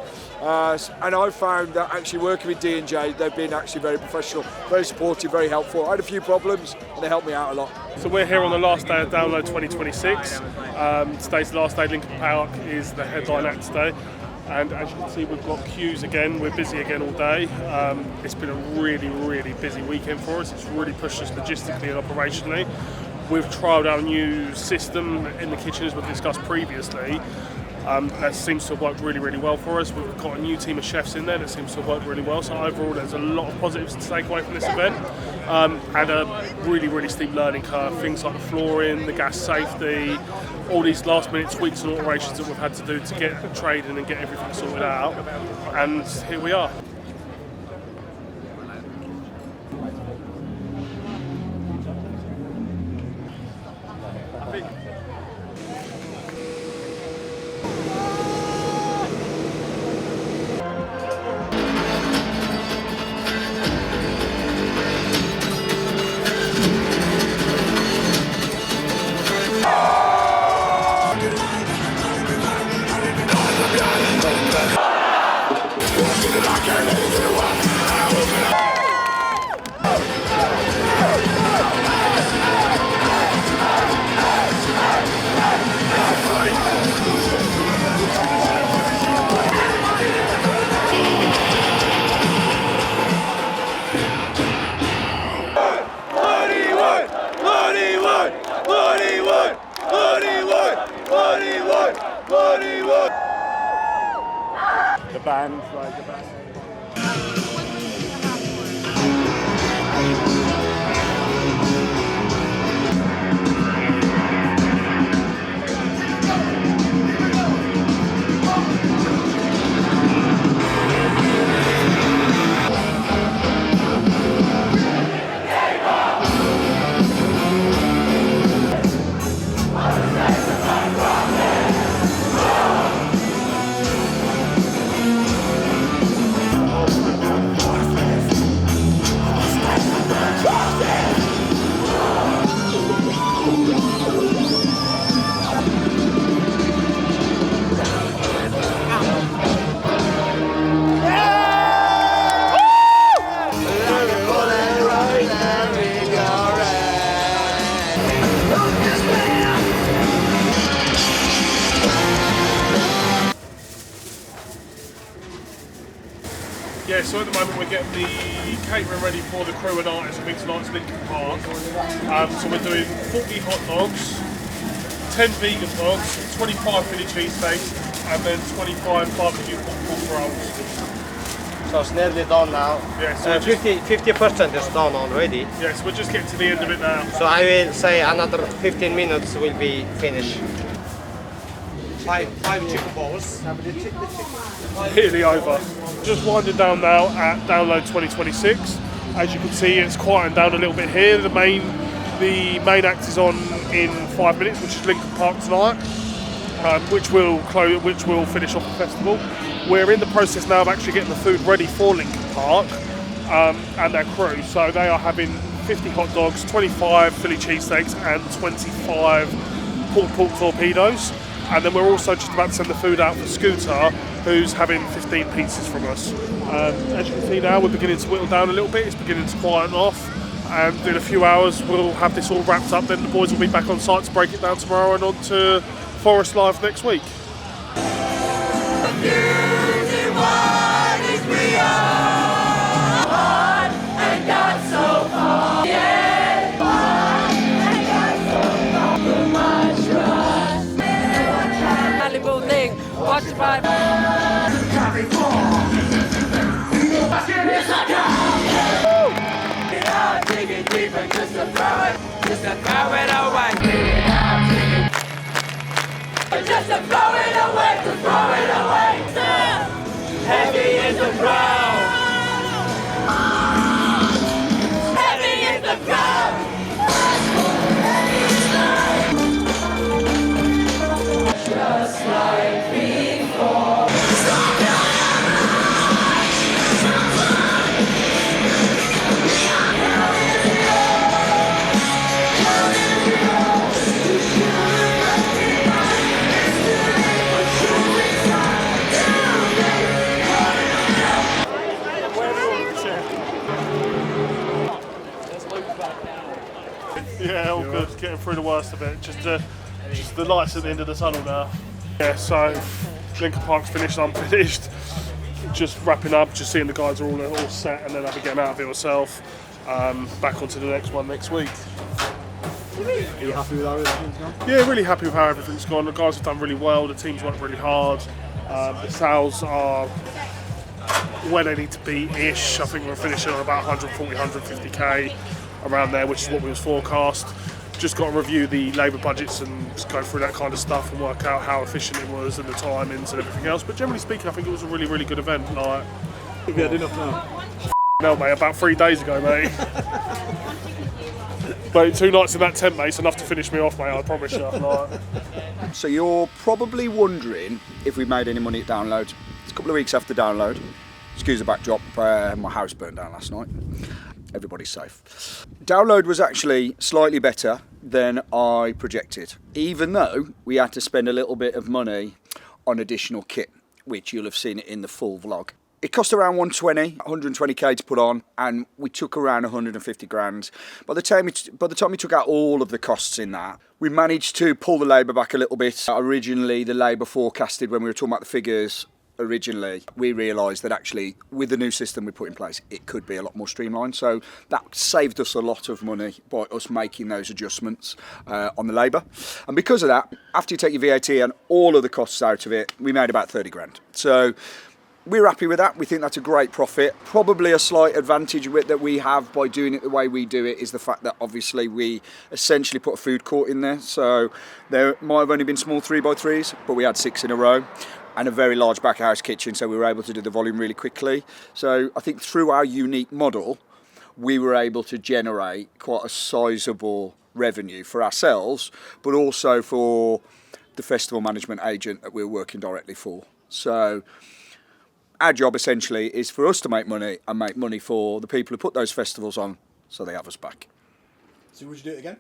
And I've found that actually working with D&J, they've been actually very professional, very supportive, very helpful. I had a few problems and they helped me out a lot. So we're here on the last day of Download 2026. Today's the last day. Linkin Park is the headline act today. And as you can see, we've got queues again. We're busy again all day. It's been a really, really busy weekend for us. It's really pushed us logistically and operationally. We've trialled our new system in the kitchen, as we've discussed previously. That seems to have worked really, really well for us. We've got a new team of chefs in there that seems to have worked really well. So overall, there's a lot of positives to take away from this event. And a really, really steep learning curve. Things like the flooring, the gas safety, all these last-minute tweaks and alterations that we've had to do to get trading and get everything sorted out. And here we are. The band's like the best. Yeah, so at the moment we're getting the catering ready for the crew and artists. I think tonight's Linkin Park. So we're doing 40 hot dogs, 10 vegan dogs, 25 Philly cheesesteaks, and then 25 barbecue pork rolls. So it's nearly done now. Yeah, so 50% is done already. Yeah, so we're just getting to the end of it now. So I will say another 15 minutes will be finished. Five chicken balls. Nearly over. Just winding down now at Download 2026. As you can see, it's quieting down a little bit here. The main act is on in 5 minutes, which is Linkin Park tonight, which will finish off the festival. We're in the process now of actually getting the food ready for Linkin Park and their crew. So they are having 50 hot dogs, 25 Philly cheesesteaks, and 25 pulled pork torpedoes. And then we're also just about to send the food out for Scooter, who's having 15 pizzas from us. As you can see now, we're beginning to whittle down a little bit. It's beginning to quieten off. And in a few hours, we'll have this all wrapped up. Then the boys will be back on site to break it down tomorrow and on to Forest Live next week. Watch the vibe. Dig it deeper just to throw it away. Just to throw it away, to throw it away. Heavy is the crowd. Heavy is the crowd. Just like before. Yeah, all good. Getting through the worst of it. Just the lights at the end of the tunnel now. Yeah, so Linkin Park's finished, I'm finished. Just wrapping up, just seeing the guys are all set, and then I'll be getting out of it myself. Back onto the next one next week. Are you happy with how everything's gone? Yeah, really happy with how everything's gone. The guys have done really well. The team's worked really hard. The sales are where they need to be-ish. I think we're finishing on about 140, 150k around there, which is what we was forecast. Just got to review the labour budgets and just go through that kind of stuff and work out how efficient it was and the timings and everything else. But generally speaking, I think it was a really, really good event. Like, Have you had enough now? No, mate, about 3 days ago, mate. But 2 nights in that tent, mate, it's enough to finish me off, mate, I promise you. Like. So you're probably wondering if we made any money at Download. It's a couple of weeks after Download. Excuse the backdrop, my house burned down last night. Everybody's safe. Download was actually slightly better than I projected, even though we had to spend a little bit of money on additional kit, which you'll have seen it in the full vlog. It cost around 120k to put on, and we took around 150 grand. By the time we took out all of the costs in that, we managed to pull the labour back a little bit. Originally, the labour forecasted when we were talking about the figures. Originally, we realised that actually, with the new system we put in place, it could be a lot more streamlined. So that saved us a lot of money by us making those adjustments on the labour. And because of that, after you take your VAT and all of the costs out of it, we made about 30 grand. So we're happy with that. We think that's a great profit. Probably a slight advantage that we have by doing it the way we do it is the fact that obviously we essentially put a food court in there. So there might have only been small 3x3s, but we had 6 in a row. And a very large back of house kitchen, so we were able to do the volume really quickly. So I think through our unique model, we were able to generate quite a sizable revenue for ourselves, but also for the festival management agent that we're working directly for. So our job essentially is for us to make money and make money for the people who put those festivals on, so they have us back. So would you do it again?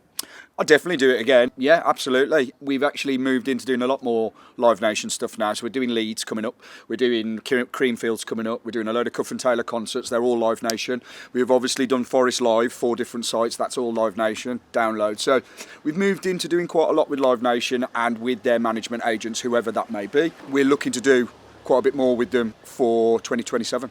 I'd definitely do it again. Yeah, absolutely. We've actually moved into doing a lot more Live Nation stuff now. So we're doing Leeds coming up. We're doing Creamfields coming up. We're doing a load of Cuff and Taylor concerts. They're all Live Nation. We've obviously done Forest Live, 4 different sites. That's all Live Nation, download. So we've moved into doing quite a lot with Live Nation and with their management agents, whoever that may be. We're looking to do quite a bit more with them for 2027.